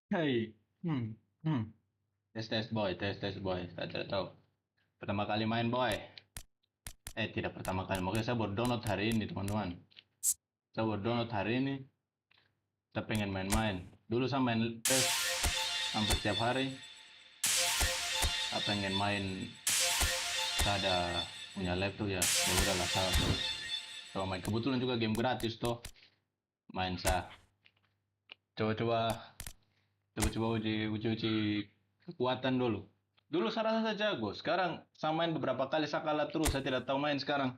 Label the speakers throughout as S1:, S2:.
S1: Hey, hmm, hmm. Tes boy, tes boy. Saya tidak tahu. Pertama kali main boy. Tidak pertama kali. Makanya saya baru download hari ini teman-teman. Saya baru download hari ini. Saya pengen main-main. Dulu saya main tes hampir setiap hari. Saya pengen main. Saya ada punya laptop ya. Ya udahlah saya coba main. Kebetulan juga game gratis tuh. Main saya. Coba-coba Coba-coba uji kekuatan dulu. Dulu saya rasa saya jago. Sekarang saya main beberapa kali saya kalah terus. Saya tidak tahu main sekarang.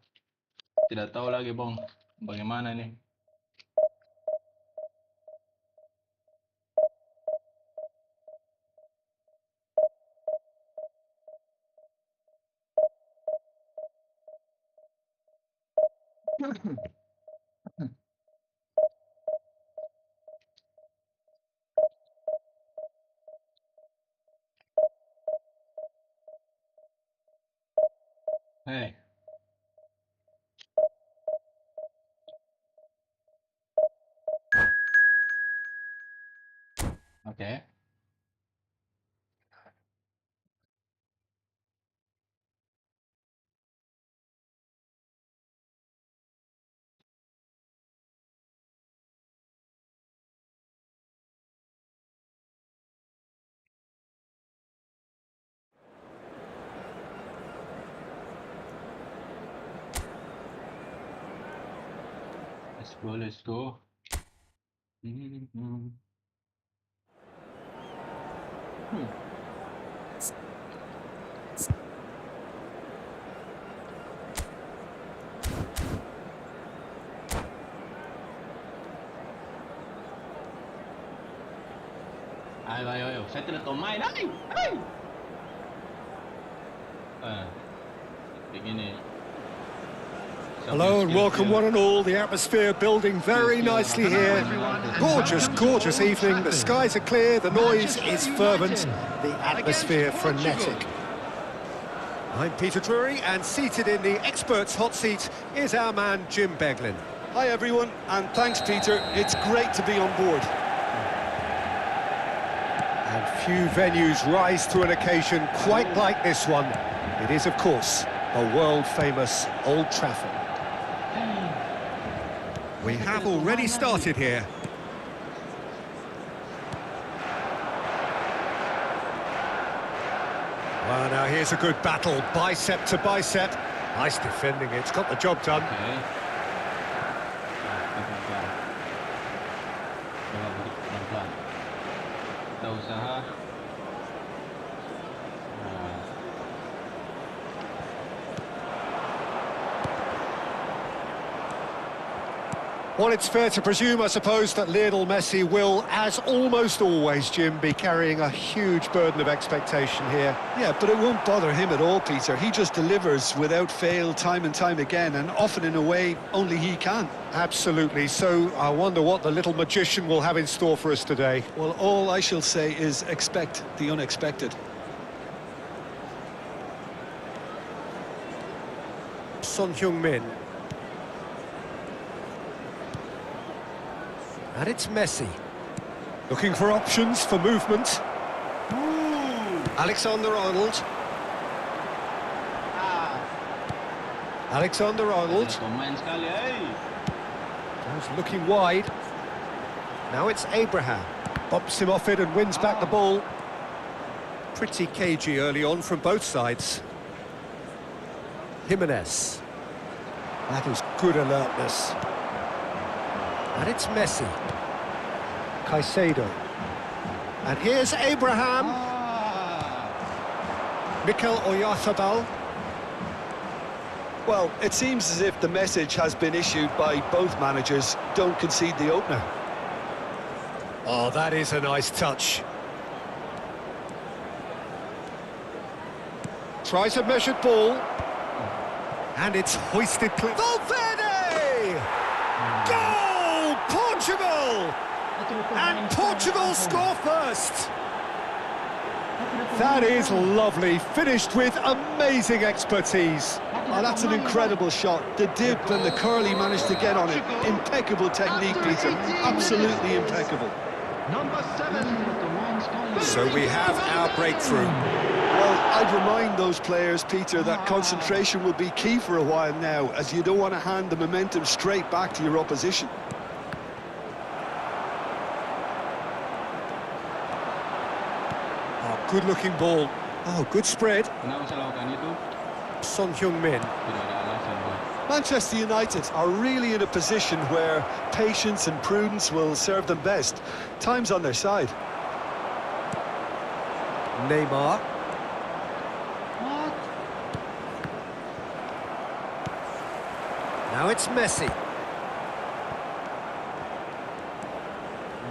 S1: Tidak tahu lagi, Bang. Bagaimana nih? Hey, oke. Let's go, let's go. Hmm, hmm. Hmm. Ayo, ayo, ayo. Saya tidak tahu main. Hai, hai. Eh, begini.
S2: Hello and welcome one and all, the atmosphere building very nicely here. Gorgeous, gorgeous evening, the skies are clear, the noise is fervent, the atmosphere frenetic. I'm Peter Drury and seated in the experts' hot seat is our man Jim Beglin.
S3: Hi everyone, and thanks Peter, it's great to be on board.
S2: And few venues rise to an occasion quite like this one. It is, of course, the world-famous Old Trafford. We have already started here. Well, now here's a good battle, bicep to bicep. Nice defending, it's got the job done.
S1: Oke. Pelan-pelan. Coba pelan-pelan. Kita usaha. Nah,
S2: Well, it's fair to presume, I suppose, that Lionel Messi will, as almost always, Jim, be carrying a huge burden of expectation here.
S3: Yeah, but it won't bother him at all, Peter. He just delivers without fail time and time again, and often in a way only he can.
S2: Absolutely. So I wonder what the little magician will have in store for us today.
S3: Well, all I shall say is expect the unexpected.
S2: Son Heung-min. And it's Messi. Looking for options for movement. Alexander-Arnold. Alexander-Arnold.
S1: ada pemain sekali, hey.
S2: Goes looking wide. Now it's Abraham. Bumps him off it and wins back the ball. Pretty cagey early on from both sides. Jimenez. That is good alertness. And it's Messi. Caicedo. And here's Abraham. Mikel Oyarzabal.
S3: Well, it seems as if the message has been issued by both managers, don't concede the opener.
S2: Oh, that is a nice touch. Tries a measured ball. And it's hoisted clear. Valverde! Goal! Portugal! And Portugal score first! That is lovely, finished with amazing expertise.
S3: Oh, that's an incredible shot. The dip and the curl he managed to get on it. Impeccable technique, Peter. Absolutely impeccable.
S4: Number 7.
S2: So we have our breakthrough.
S3: Well, I'd remind those players, Peter, that concentration will be key for a while now, as you don't want to hand the momentum straight back to your opposition.
S2: Oh, good-looking ball. Oh, good spread.
S1: Kenapa saya lakukan itu?
S2: Son Heung-min.
S1: Tidak ada alasan, boy.
S3: Manchester United are really in a position where patience and prudence will serve them best. Time's on their side.
S2: Neymar.
S1: What?
S2: Now it's Messi.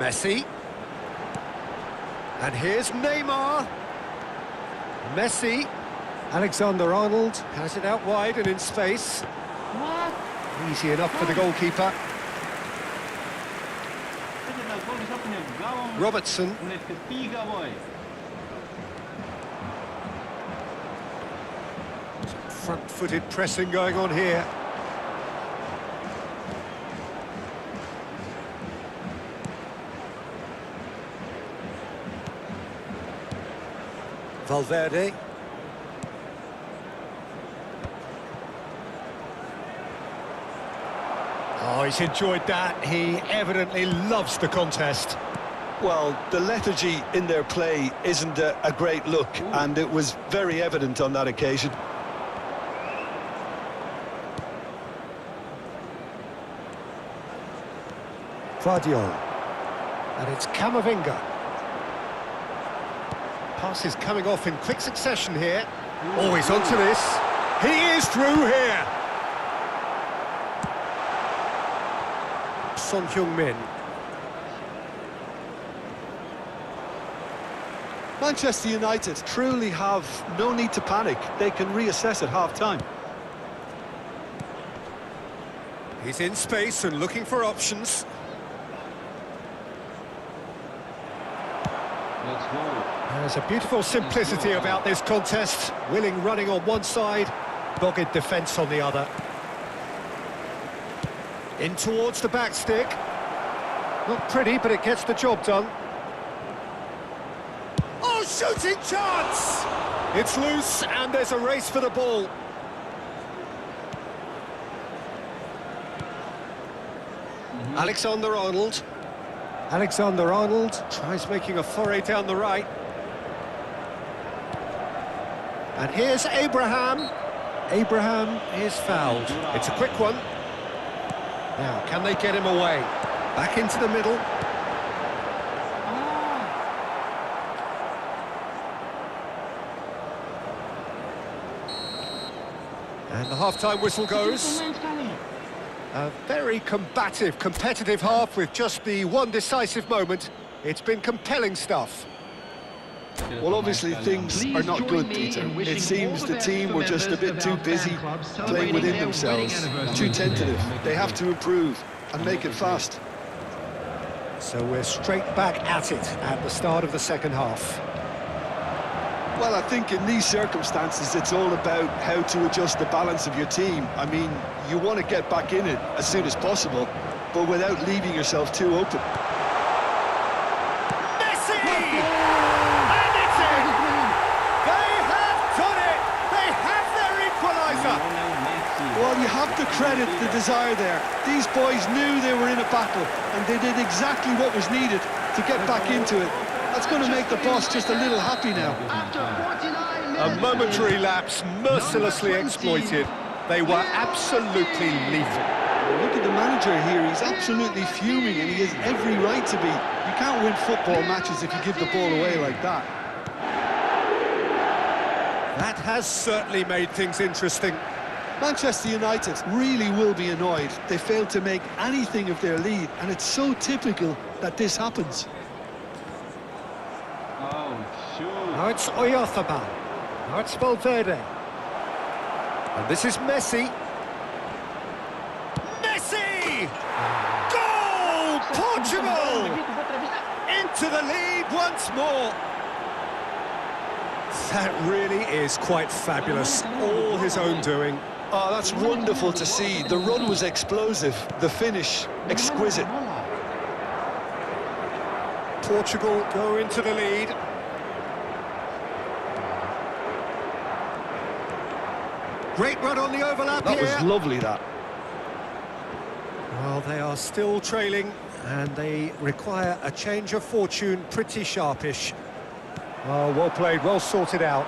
S2: Messi. And here's Neymar. Messi. Alexander-Arnold has it out wide and in space.
S1: What?
S2: Easy enough for the goalkeeper.
S1: Itu adalah gol siapa punya gawang.
S2: Robertson.
S1: Menit ketiga, boy.
S2: Front-footed pressing going on here. Valverde. Oh, he's enjoyed that. He evidently loves the contest. Well, the lethargy in their play isn't a great look, and it was very evident on that occasion. Guardiola. And it's Camavinga. Pass is coming off in quick succession here. Oh, he's onto this. He is through here. Son Heung-min. Manchester United truly have no need to panic. They can reassess at half-time. He's in space and looking for options.
S1: Let's go.
S2: There's a beautiful simplicity about this contest. Willing running on one side, dogged defence on the other. In towards the back stick. Not pretty, but it gets the job done. Oh, shooting chance! It's loose, and there's a race for the ball. Alexander-Arnold. Alexander-Arnold tries making a foray down the right. And here's Abraham. Abraham is fouled. It's a quick one. Now, can they get him away? Back into the middle. And the half-time whistle goes. A very combative, competitive half with just the one decisive moment. It's been compelling stuff. Well, obviously things are not good, Peter. It seems the team were just a bit too busy playing within themselves, too tentative. They have to improve and make it fast. So we're straight back at it at the start of the second half. Well, I think in these circumstances, it's all about how to adjust the balance of your team. I mean, you want to get back in it as soon as possible, but without leaving yourself too open. Messi! And it's in! They have done it! They have their equaliser! Well, you have to credit the desire there. These boys knew they were in a battle, and they did exactly what was needed to get back into it. That's going to make the boss just a little happy now. A momentary lapse, mercilessly exploited. They were absolutely lethal. Look at the manager here, he's absolutely fuming, and he has every right to be. You can't win football matches if you give the ball away like that. That has certainly made things interesting. Manchester United really will be annoyed. They failed to make anything of their lead, and it's so typical that this happens.
S1: Oh, shoot.
S2: Now it's Oyarzabal. Now it's Valverde. And this is Messi. Messi! Goal! Portugal! Into the lead once more. That really is quite fabulous. All his own doing. Oh, that's wonderful to see. The run was explosive. The finish, exquisite. Portugal go into the lead. Great run on the overlap
S3: That
S2: here.
S3: was lovely, that.
S2: Well, they are still trailing, and they require a change of fortune pretty sharpish. Oh, well played, well sorted out.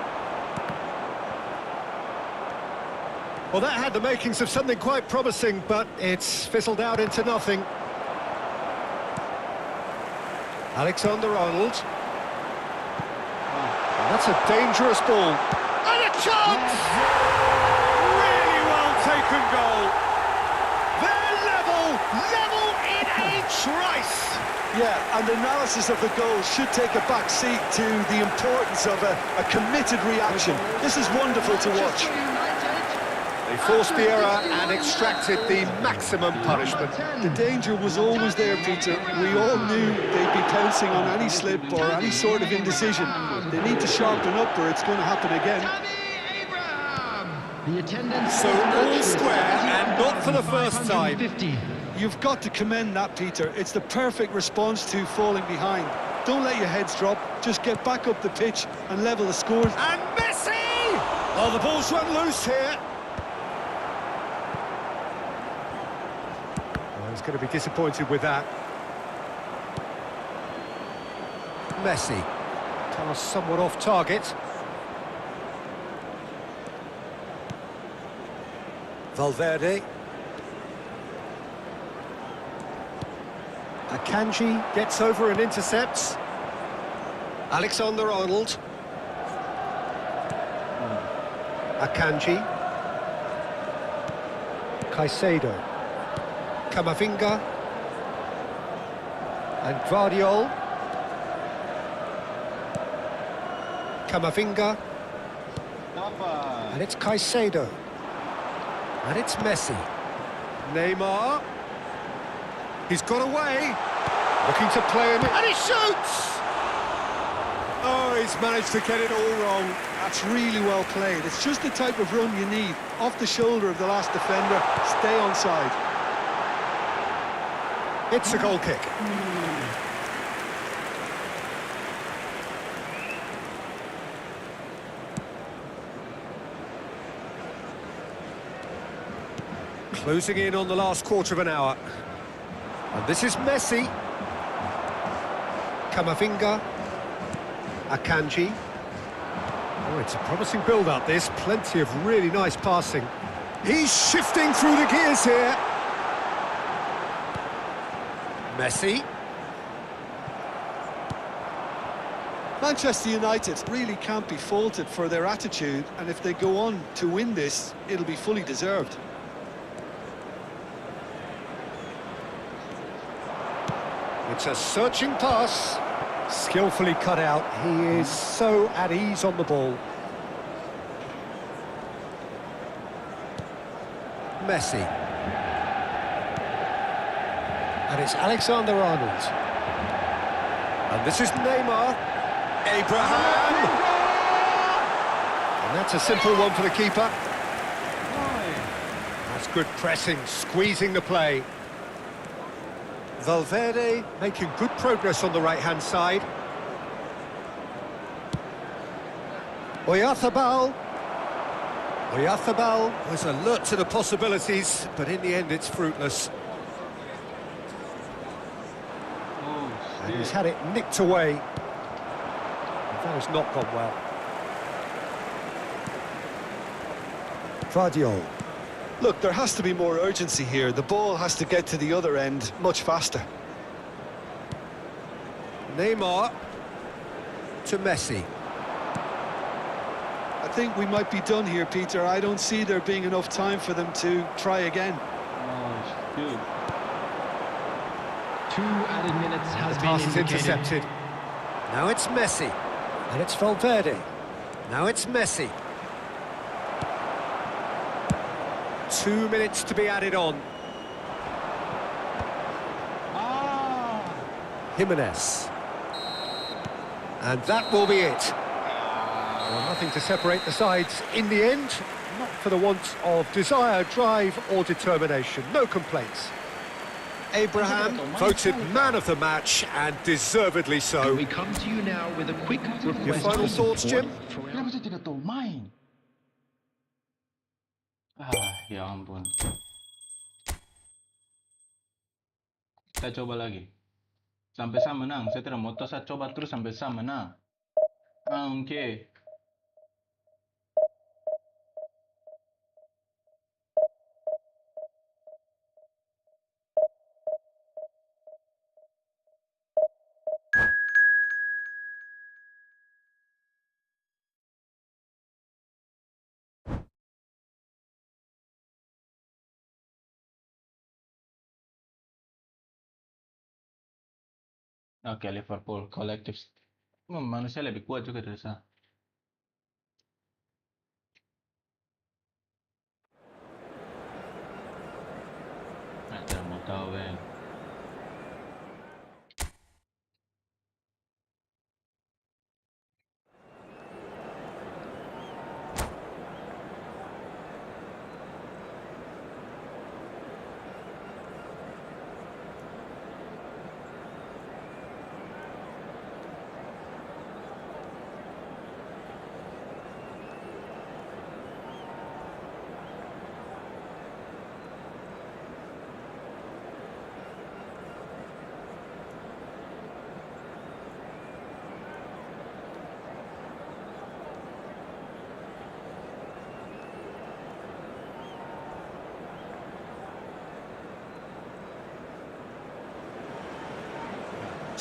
S2: Well, that had the makings of something quite promising, but it's fizzled out into nothing. Alexander-Arnold. And that's a dangerous ball. And a chance! Really well taken goal. They're level in a trice.
S3: Yeah, and the analysis of the goal should take a back seat to the importance of a committed reaction. This is wonderful to watch.
S2: They forced the error and extracted the maximum punishment.
S3: The danger was always there, Peter. We all knew they'd be pouncing on any slip or any sort of indecision. They need to sharpen up or it's going to happen again.
S4: The attendance
S2: So all square and not for the first time.
S4: 50.
S3: You've got to commend that, Peter. It's the perfect response to falling behind. Don't let your heads drop. Just get back up the pitch and level the scores.
S2: And Messi! Oh, the ball's run loose here. Oh, he's going to be disappointed with that. Messi. Pass somewhat off target. Valverde. Akanji gets over and intercepts. Alexander-Arnold. Akanji. Caicedo. Camavinga. And Guardiol. Camavinga. And it's Caicedo. And it's Messi. Neymar. He's got away. Looking to play him. And he shoots! Oh, he's managed to get it all wrong.
S3: That's really well played. It's just the type of run you need. Off the shoulder of the last defender. Stay onside.
S2: It's a goal kick. Closing in on the last quarter of an hour. And this is Messi. Camavinga. Akanji. Oh, it's a promising build-up, this. Plenty of really nice passing. He's shifting through the gears here. Messi.
S3: Manchester United really can't be faulted for their attitude, and if they go on to win this, it'll be fully deserved.
S2: It's a searching pass. Skillfully cut out. He is so at ease on the ball. Messi. And it's Alexander-Arnold. And this is Neymar. Abraham. And that's a simple one for the keeper. That's good pressing, squeezing the play. Valverde making good progress on the right-hand side. Oyarzabal. Oyarzabal was alert to the possibilities, but in the end it's fruitless. And he's had it nicked away. That has not gone well. Guardiol.
S3: Look, there has to be more urgency here. The ball has to get to the other end much faster.
S2: Neymar to Messi.
S3: I think we might be done here, Peter. I don't see there being enough time for them to try again.
S1: Oh, good.
S4: 2 added minutes has
S2: The
S4: been
S2: pass is
S4: indicated.
S2: intercepted. Now it's Messi. And it's Valverde. Now it's Messi. 2 minutes to be added on. Jimenez. And that will be it. Well, nothing to separate the sides in the end. Not for the want of desire, drive or determination. No complaints. Abraham, voted man of the match, and deservedly so.
S4: We come to you now with a quick request.
S2: Your final thoughts, Jim?
S1: Kenapa saya tidak tahu main? Ya ampun. Saya coba lagi. Sampai saya menang. Saya tidak mau tahu, saya coba terus sampai saya menang. Oke. Oke, Liverpool kolektif. Manusia lebih kuat juga dari saya. Nah, tidak mau tahu,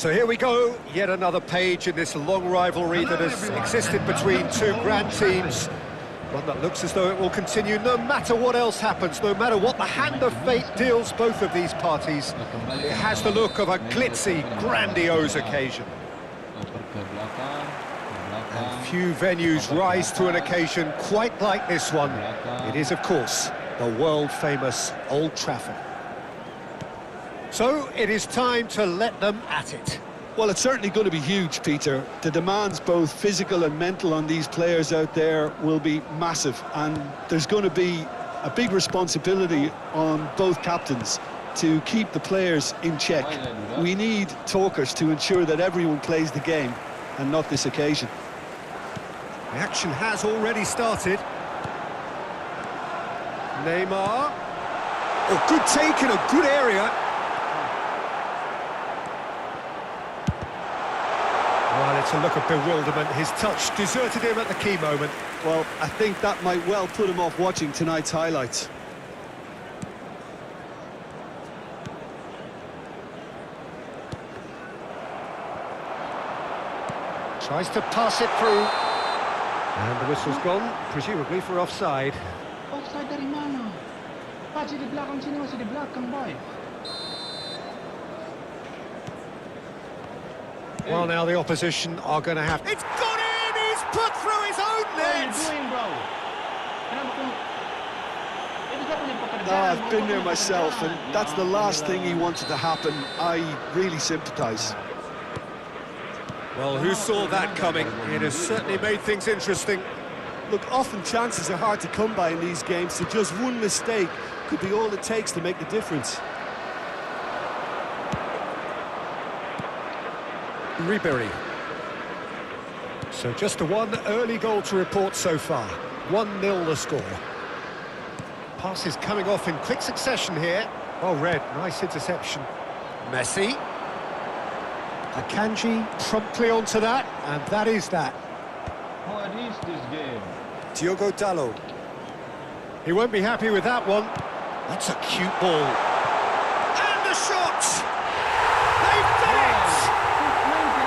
S2: So here we go, yet another page in this long rivalry that has existed between two grand teams. One that looks as though it will continue no matter what else happens, no matter what the hand of fate deals both of these parties. It has the look of a glitzy, grandiose occasion. And few venues rise to an occasion quite like this one. It is, of course, the world-famous Old Trafford. So it is time to let them at it.
S3: Well, it's certainly going to be huge, Peter. The demands, both physical and mental, on these players out there will be massive, and there's going to be a big responsibility on both captains to keep the players in check. We need talkers to ensure that everyone plays the game, and not this occasion.
S2: The action has already started. Neymar. Oh, good take in a good area. Well, it's a look of bewilderment. His touch deserted him at the key moment.
S3: Well, I think that might well put him off watching tonight's highlights.
S2: Tries to pass it through. And the whistle's gone, presumably for offside.
S1: Offside dari mana? Masih di belakang sini, masih di belakang, boy.
S2: Well, now the opposition are going to have... It's gone in! He's put through his own
S1: What are you
S2: net!
S1: doing, bro? Kenapa kamu? Itu kau punya pekerjaan.
S3: No, I've been there myself, and that's the last thing he wanted to happen. I really sympathise.
S2: Well, who saw that coming? It has certainly made things interesting.
S3: Look, often chances are hard to come by in these games, so just one mistake could be all it takes to make the difference.
S2: Ribery. So just a one early goal to report so far. 1-0 the score. Pass is coming off in quick succession here. Oh, Red, nice interception. Messi. Akanji promptly onto that, and that is that.
S1: What is this game?
S2: Diogo Dalot. He won't be happy with that one. That's a cute ball. And the shot! They've done it!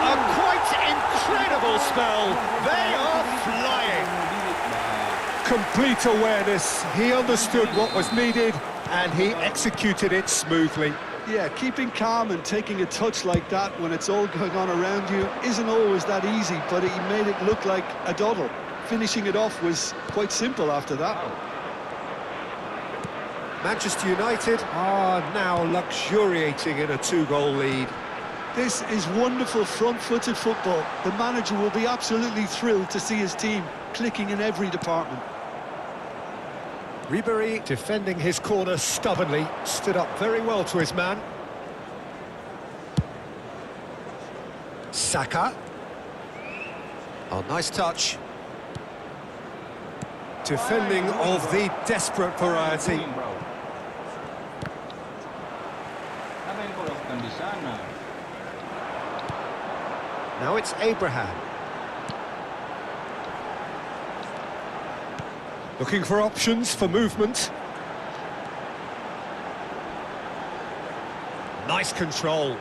S2: A quite incredible spell. They are flying. Complete awareness. He understood what was needed, and he executed it smoothly.
S3: Yeah, keeping calm and taking a touch like that when it's all going on around you isn't always that easy, but he made it look like a doddle. Finishing it off was quite simple after that.
S2: Manchester United are now luxuriating in a 2-goal lead.
S3: This is wonderful front-footed football. The manager will be absolutely thrilled to see his team clicking in every department.
S2: Ribery, defending his corner stubbornly, stood up very well to his man. Saka. Oh, nice touch. Defending of the desperate variety.
S1: Bro. Apa yang kau lakukan di sana?
S2: Now it's Abraham. Looking for options for movement. Nice control.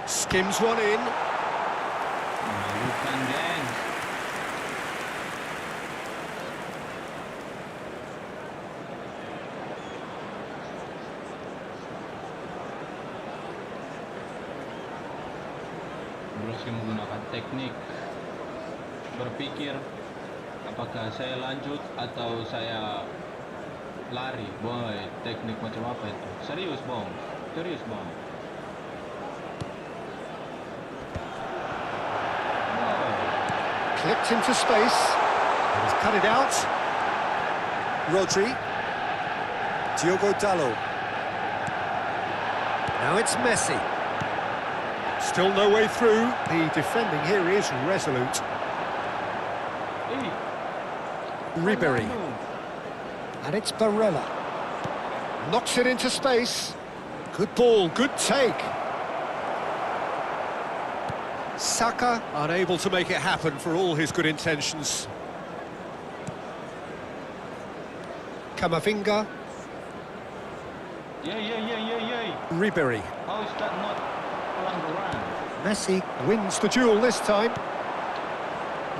S2: Skims one in.
S1: Bukan, geng. Terus menggunakan teknik berpikir apakah saya lanjut atau saya lari. Boy, teknik macam apa itu? Serius, Bong. Serius, Bong.
S2: Clipped into space. He's cut it out. Rodri. Diogo Dalot. Now it's Messi. Still no way through. The defending here is resolute.
S1: Eh,
S2: Ribery. And it's Barella. Knocks it into space. Good ball, good take. Saka unable to make it happen for all his good intentions. Camavinga.
S1: yeah.
S2: Ribery.
S1: How is that not along the run?
S2: Messi wins the duel this time.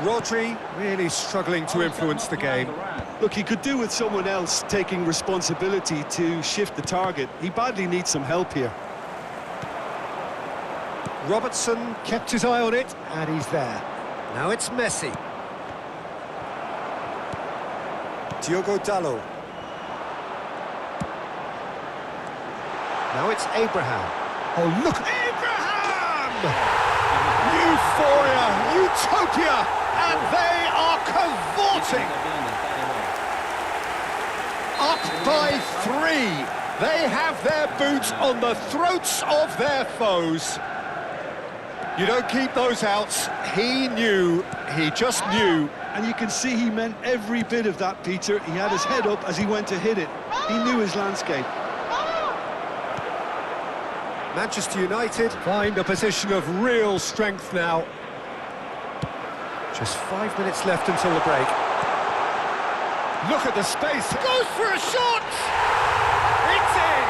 S2: Rodri really struggling to influence the game.
S3: Look, he could do with someone else taking responsibility to shift the target. He badly needs some help here.
S2: Robertson kept his eye on it, and he's there. Now it's Messi. Diogo Dalot. Now it's Abraham. Oh, look! Abraham! Euphoria! Utopia! And they are cavorting! Up by 3! They have their boots on the throats of their foes. You don't keep those outs. He knew, he just knew.
S3: And you can see he meant every bit of that, Peter. He had his head up as he went to hit it. He knew his landscape.
S2: Manchester United find a position of real strength now. Just 5 minutes left until the break. Look at the space. Goes for a shot! It's in!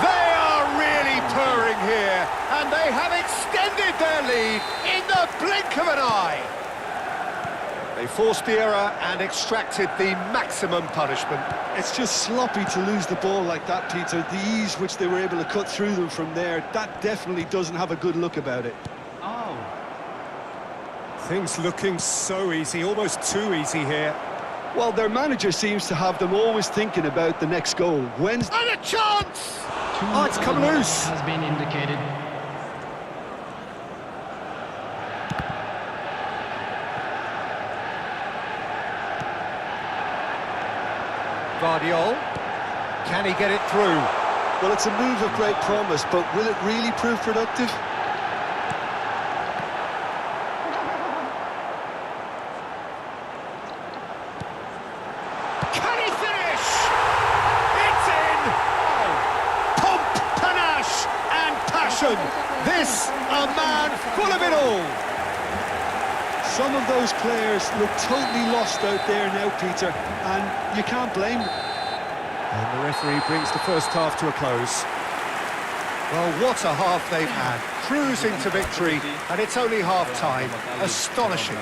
S2: They are really purring here, and they have extended their lead in the blink of an eye. They forced the error and extracted the maximum punishment.
S3: It's just sloppy to lose the ball like that, Peter. The ease which they were able to cut through them from there, that definitely doesn't have a good look about it.
S1: Oh.
S2: Things looking so easy, almost too easy here.
S3: Well, their manager seems to have them always thinking about the next goal. When's...
S2: And a chance! Oh, it's come loose.
S4: Has been indicated.
S2: Guardiola. Can he get it through?
S3: Well, it's a move of great promise, but will it really prove productive?
S2: Can he finish? It's in! Pomp, panache and passion. This, a man full of it all.
S3: Some of those players look totally lost out there now, Peter, and you can't blame them.
S2: And the referee brings the first half to a close. Well, what a half they've had. Cruising to victory, and it's only half-time. Astonishing.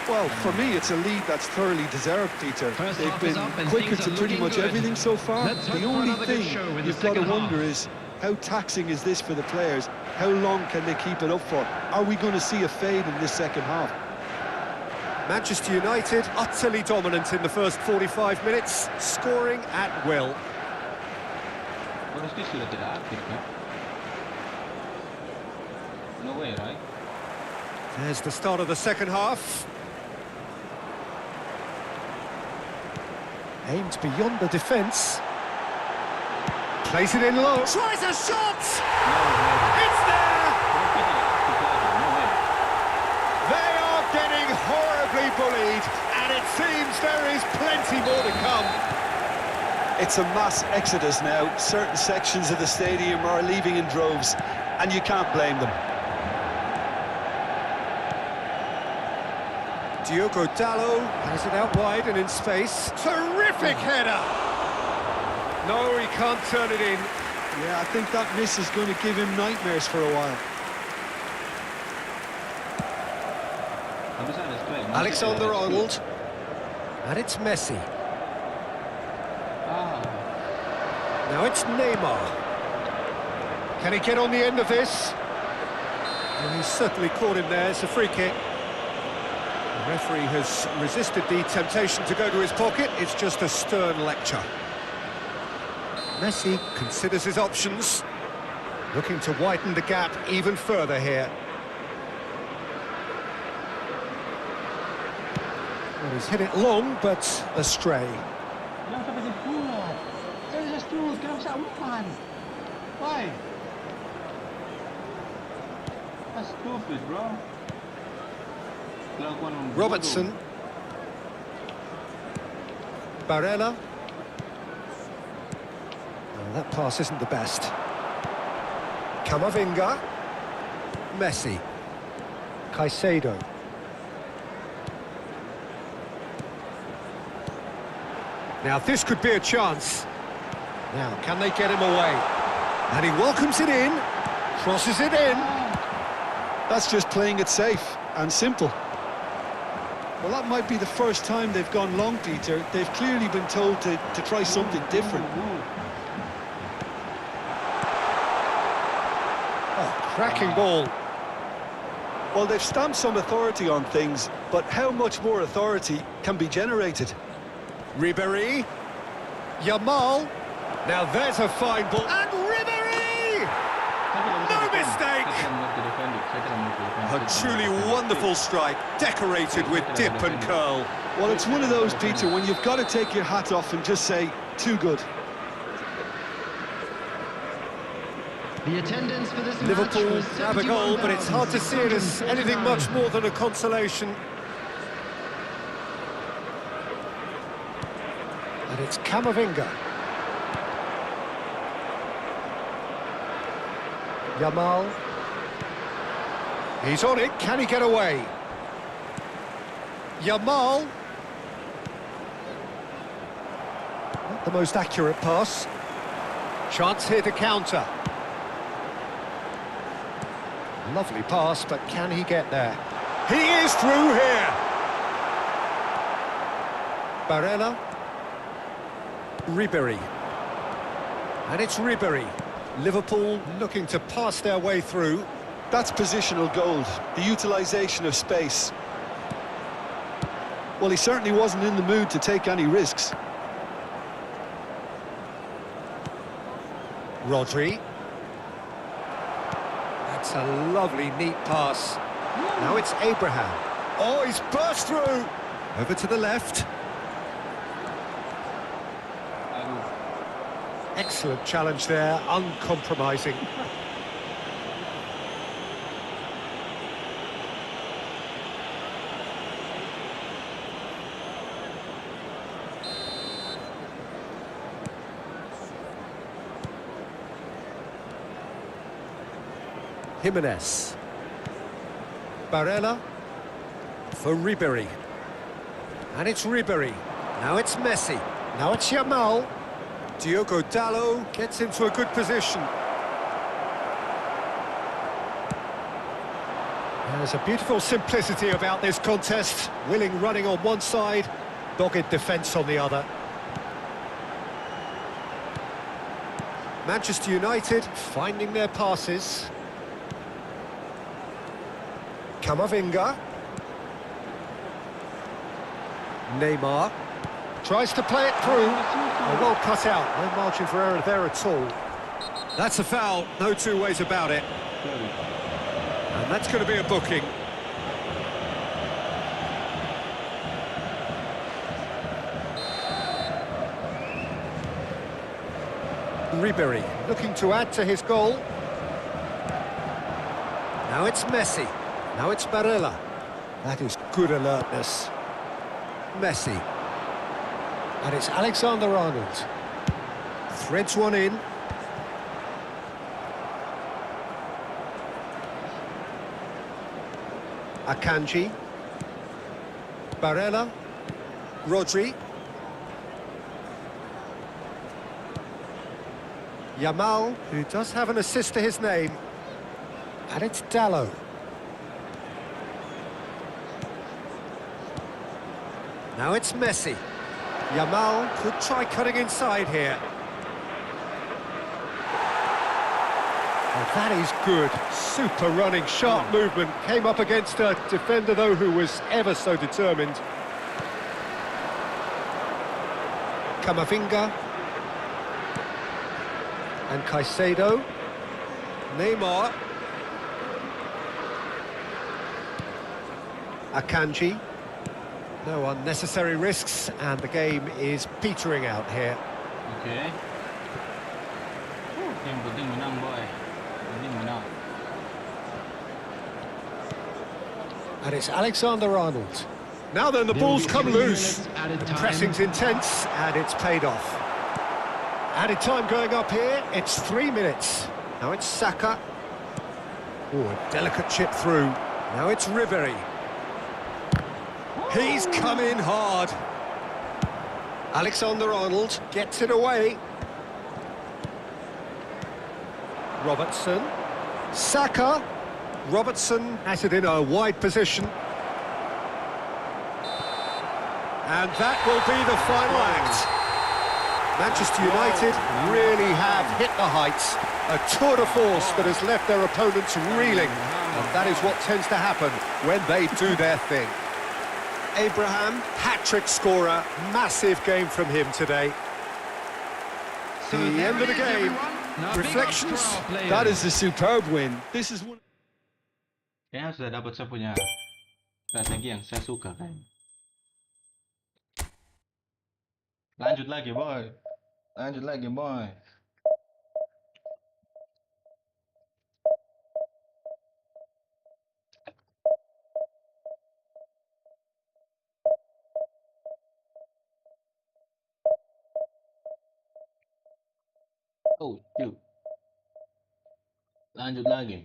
S3: Well, for me, it's a lead that's thoroughly deserved, Peter. They've been quicker to pretty much everything so far. The only thing you've got to wonder is, how taxing is this for the players? How long can they keep it up for? Are we going to see a fade in this second half?
S2: Manchester United utterly dominant in the first 45 minutes, scoring at will.
S1: Borussia sudah tidak aktif, kan? No way, right?
S2: There's the start of the second half. Aimed beyond the defence. Plays it in low. Tries a shot! It's there! They are getting horribly bullied, and it seems there is plenty more to come.
S3: It's a mass exodus now. Certain sections of the stadium are leaving in droves, and you can't blame them.
S2: Diogo Dalot has it out wide and in space. Terrific header! No, he can't turn it in.
S3: Yeah, I think that miss is going to give him nightmares for a while.
S2: Alexander-Arnold. And it's Messi. Now it's Neymar. Can he get on the end of this? And he's certainly caught him there. It's a free kick. The referee has resisted the temptation to go to his pocket. It's just a stern lecture. Messi considers his options, looking to widen the gap even further here. Well, he's hit it long, but astray.
S1: Why? That's stupid, bro.
S2: Robertson. Barella. Oh, that pass isn't the best. Camavinga. Messi. Caicedo. Now this could be a chance. Now, can they get him away? And he welcomes it in, crosses it in.
S3: That's just playing it safe and simple. Well, that might be the first time they've gone long, Peter. They've clearly been told to try something different.
S2: Oh, cracking ball.
S3: Well, they've stamped some authority on things, but how much more authority can be generated?
S2: Ribéry. Yamal. Now there's a fine ball. And Ribéry! No mistake! A truly wonderful strike, decorated with dip and curl.
S3: Well, it's one of those, Peter, when you've got to take your hat off and just say, too good.
S4: The attendance for this
S2: Liverpool
S4: match was
S2: have a goal, but it's hard to see it as anything much more than a consolation. And it's Camavinga. Yamal. He's on it, can he get away? Yamal. Not the most accurate pass. Chance here to counter. Lovely pass, but can he get there? He is through here! Barella. Ribéry. And it's Ribéry. Liverpool looking to pass their way through.
S3: That's positional gold, the utilisation of space. Well, he certainly wasn't in the mood to take any risks.
S2: Rodri. That's a lovely, neat pass. Now it's Abraham. Oh, he's burst through! Over to the left. Excellent challenge there, uncompromising. Jimenez. Barella for Ribéry. And it's Ribéry. Now it's Messi. Now it's Yamal. Diogo Dalot gets into a good position. There's a beautiful simplicity about this contest. Willing running on one side, dogged defence on the other. Manchester United finding their passes. Camavinga. Neymar. Tries to play it through. Oh, well cut out. No margin for error there at all. That's a foul. No two ways about it. And that's going to be a booking. Ribery looking to add to his goal. Now it's Messi. Now it's Barella. That is good alertness. Messi. And it's Alexander-Arnold. Threads one in. Akanji. Barella. Rodri. Yamal, who does have an assist to his name. And it's Dallo. Now it's Messi. Yamal could try cutting inside here. Oh, that is good. Super running, sharp movement. Came up against a defender, though, who was ever so determined. Camavinga. And Caicedo. Neymar. Akanji. No unnecessary risks, and the game is petering out here.
S1: Okay. Yang penting menang, boy. Penting menang.
S2: And it's Alexander-Arnold. Now then, the ball's come loose. The pressing's intense, and it's paid off. Added time going up here, it's 3 minutes. Now it's Saka. Oh, a delicate chip through. Now it's Ribery. He's come in hard. Alexander-Arnold gets it away. Robertson. Saka. Robertson has it in a wide position. And that will be the final act. Manchester United really have hit the heights. A tour de force that has left their opponents reeling. And that is what tends to happen when they do their thing. Abraham, hat-trick scorer, massive game from him today.
S4: So
S2: The
S4: there
S2: end of the
S4: it is,
S2: game.
S4: everyone. Now, big
S2: Reflections.
S4: ups for our players.
S3: That is a superb win. This is one.
S1: Kayaknya sudah dapat saya punya strategi yang saya suka kan. Lanjut lagi, boy. Lanjut lagi, boy. Oh, shoot. Lanjut lagi.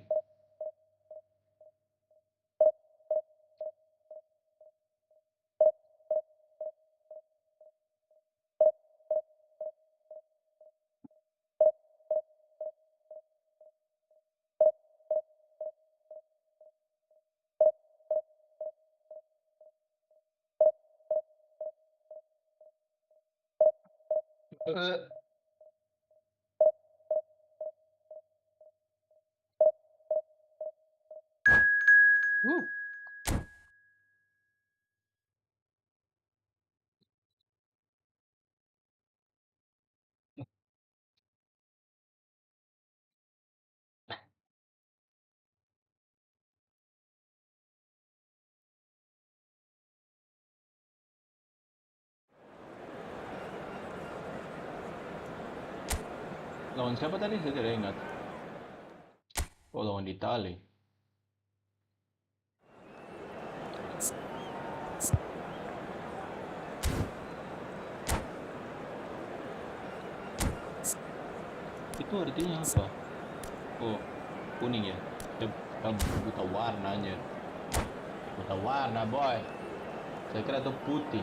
S1: Woo. Lawan siapa tadi? Saya tidak ingat. Oh, lawan Itali. Itu artinya apa? Oh, kuning ya. Saya buta warnanya. Buta warna, boy. Saya kira itu putih.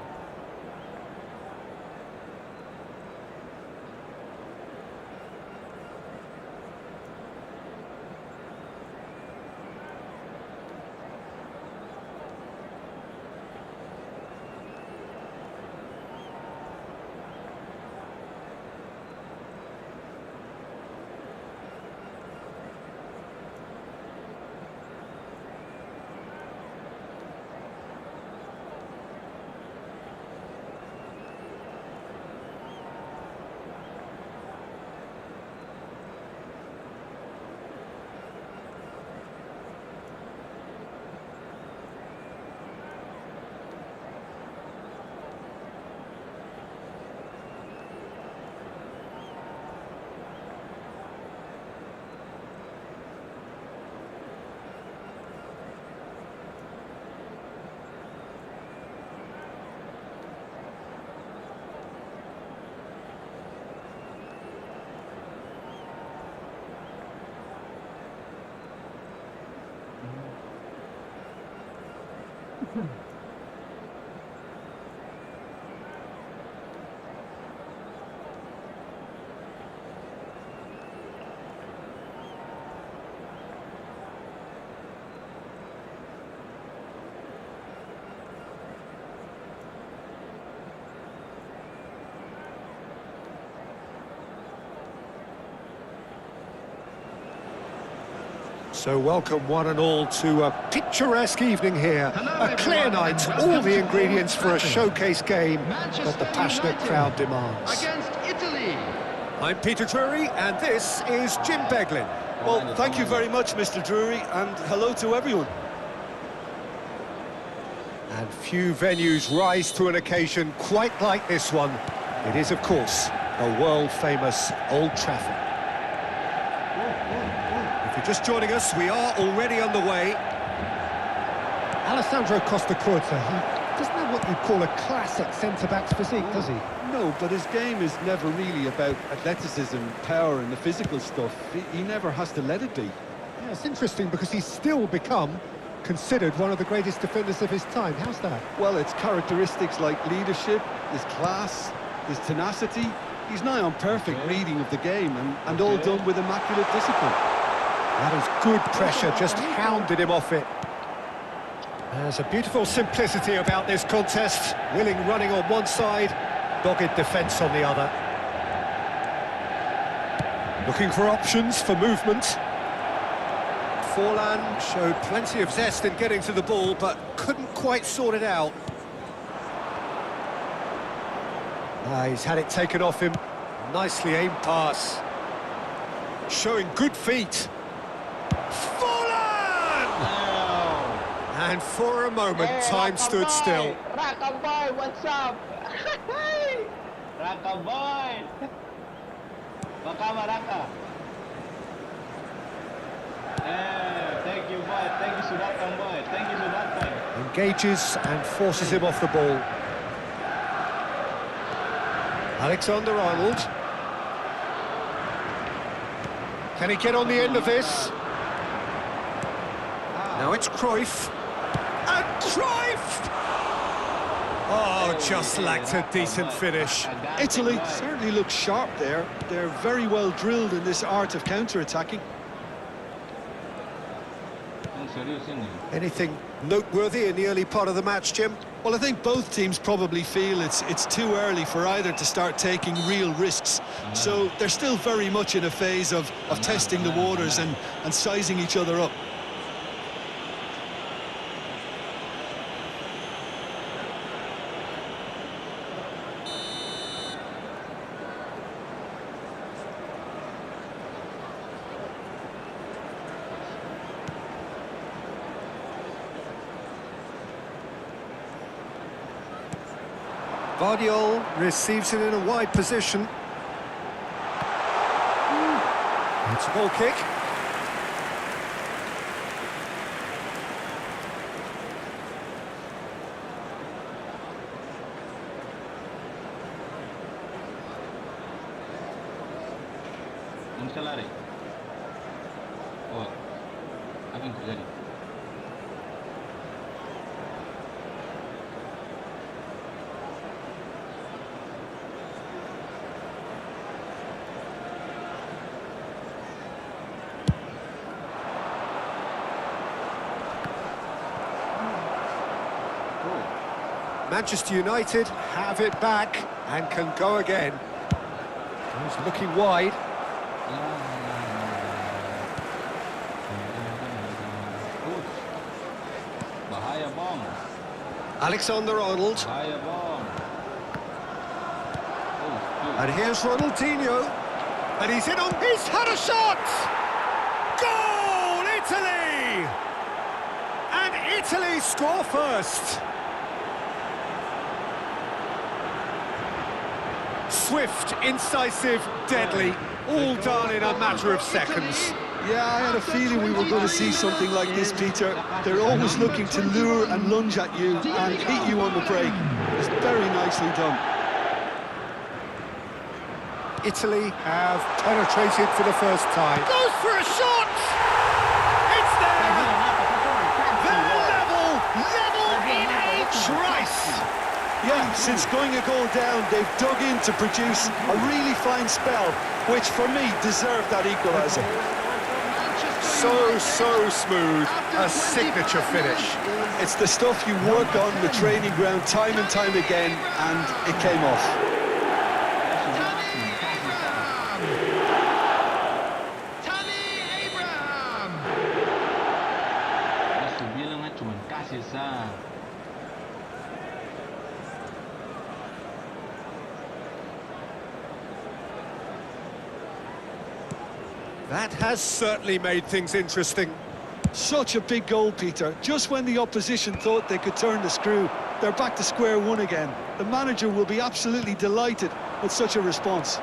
S2: So welcome one and all to a picturesque evening here. A clear night, all the ingredients for a showcase game that the passionate crowd demands.
S4: Against Italy.
S2: I'm Peter Drury, and this is Jim Beglin.
S3: Well, thank you very much, Mr. Drury, and hello to everyone.
S2: And few venues rise to an occasion quite like this one. It is, of course, the world-famous Old Trafford. If you're just joining us, we are already underway. Alessandro Costa-Curta, he doesn't have what you'd call a classic centre-back's physique, does he?
S3: No, but his game is never really about athleticism, power and the physical stuff. He never has to let it be.
S2: Yeah, it's interesting because he's still become considered one of the greatest defenders of his time. How's that?
S3: Well, it's characteristics like leadership, his class, his tenacity. He's nigh on perfect reading of the game and all done with immaculate discipline.
S2: That is good pressure, just hounded him off it. There's a beautiful simplicity about this contest. Willing running on one side, dogged defence on the other. Looking for options for movement. Forlan showed plenty of zest in getting to the ball, but couldn't quite sort it out. He's had it taken off him. Nicely aimed pass. Showing good feet. Forlan! And for a moment, time stood still.
S1: Raka boy, what's up? Raka boy! Bakama Raka. Yeah, thank you boy, thank you Sudatkan boy, thank you Sudatkan.
S2: Engages and forces him off the ball. Alexander-Arnold. Can he get on the end of this? Now it's Cruyff. And Cruyff! Oh, just lacked a decent finish.
S3: Italy certainly look sharp there. They're very well drilled in this art of counter-attacking.
S2: Anything noteworthy in the early part of the match, Jim?
S3: Well, I think both teams probably feel it's too early for either to start taking real risks. So they're still very much in a phase of testing the waters and sizing each other up.
S2: Vardiol receives it in a wide position. It's a goal kick.
S1: Bisa lari. Oh, apa yang terjadi?
S2: Manchester United have it back and can go again. He's looking wide.
S1: Bahaya bong.
S2: Alexander-Arnold.
S1: Bahaya bong.
S2: And here's Ronaldinho. And he's in on... He's had a shot! Goal, Italy! And Italy score first. Swift, incisive, deadly, all done in a matter of seconds.
S3: Yeah, I had a feeling we were going to see something like this, Peter. They're always looking to lure and lunge at you and hit you on the break. It's very nicely done.
S2: Italy have penetrated for the first time. Goes for a shot! It's there! They're level in Trice!
S3: Yeah, since going a goal down, they've dug in to produce a really fine spell, which for me deserved that equaliser.
S2: So smooth, a signature finish.
S3: It's the stuff you work on the training ground time and time again, and it came off.
S1: Aku bilang kan cuma kasih sah.
S2: That has certainly made things interesting.
S3: Such a big goal, Peter. Just when the opposition thought they could turn the screw, they're back to square one again. The manager will be absolutely delighted with such a response.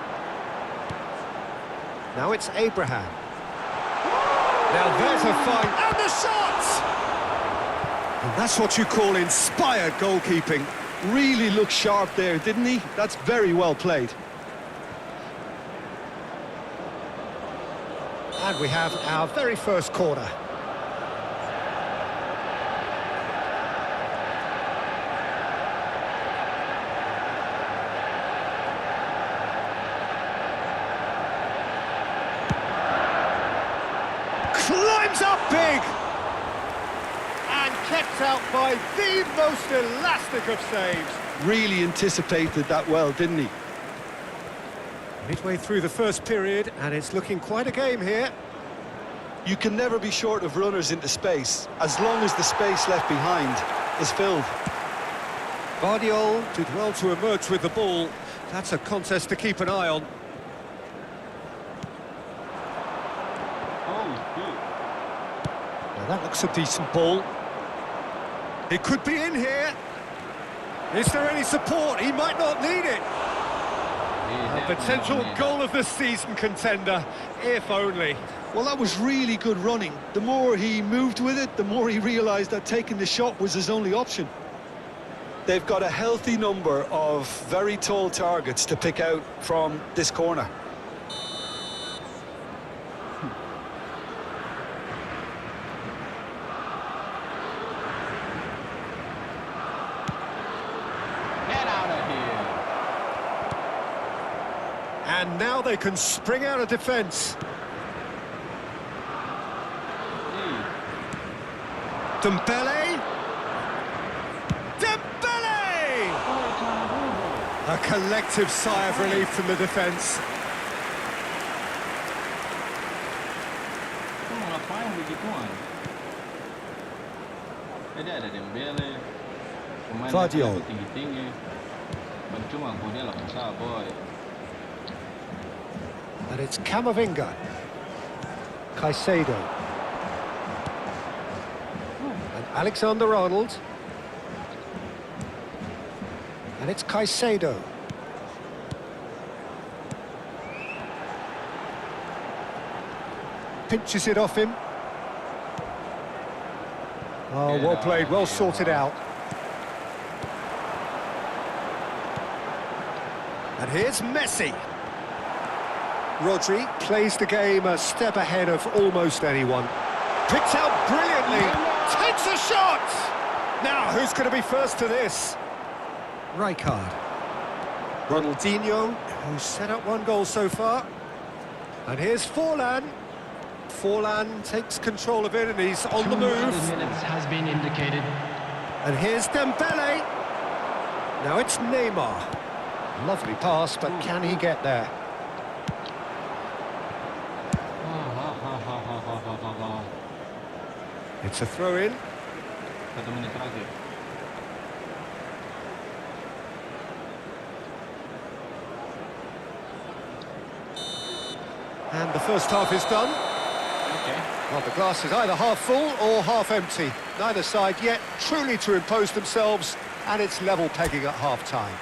S2: Now it's Abraham. Now there's a fight, and the shot! And that's what you call inspired goalkeeping.
S3: Really looked sharp there, didn't he? That's very well played.
S2: And we have our very first corner. Climbs up big! And kept out by the most elastic of saves.
S3: Really anticipated that well, didn't he?
S2: Midway through the first period, and it's looking quite a game here.
S3: You can never be short of runners into space, as long as the space left behind is filled.
S2: Guardiola did well to emerge with the ball. That's a contest to keep an eye on.
S1: Oh, good.
S2: Now that looks a decent ball. It could be in here. Is there any support? He might not need it. A potential goal of the season contender, if only.
S3: Well, that was really good running. The more he moved with it, the more he realised that taking the shot was his only option. They've got a healthy number of very tall targets to pick out from this corner.
S1: Get out of here.
S2: And now they can spring out of defence. Dembele! Dembele! A collective sigh of relief from the defence.
S1: Kamu ngapain begituan? Ada Dembele. Pemain
S2: Guardiola.
S1: yang tinggi-tinggi. Percuma dia lawan saya, boy.
S2: And it's Camavinga. Caicedo. And Alexander-Arnold. And it's Caicedo. Pinches it off him. Oh, well played, well sorted out. And here's Messi. Rodri plays the game a step ahead of almost anyone. Picked out brilliantly, takes a shot! Now, who's going to be first to this? Rijkaard. Ronaldinho, who's set up one goal so far. And here's Forlan. Forlan takes control of it and he's on the move.
S5: Minutes has been indicated.
S2: And here's Dembele. Now it's Neymar. Lovely pass, but can he get there? It's a throw-in.
S1: 1 menit terakhir.
S2: And the first half is done.
S1: Okay.
S2: Well, the glass is either half full or half empty. Neither side yet truly to impose themselves, and it's level pegging at half-time.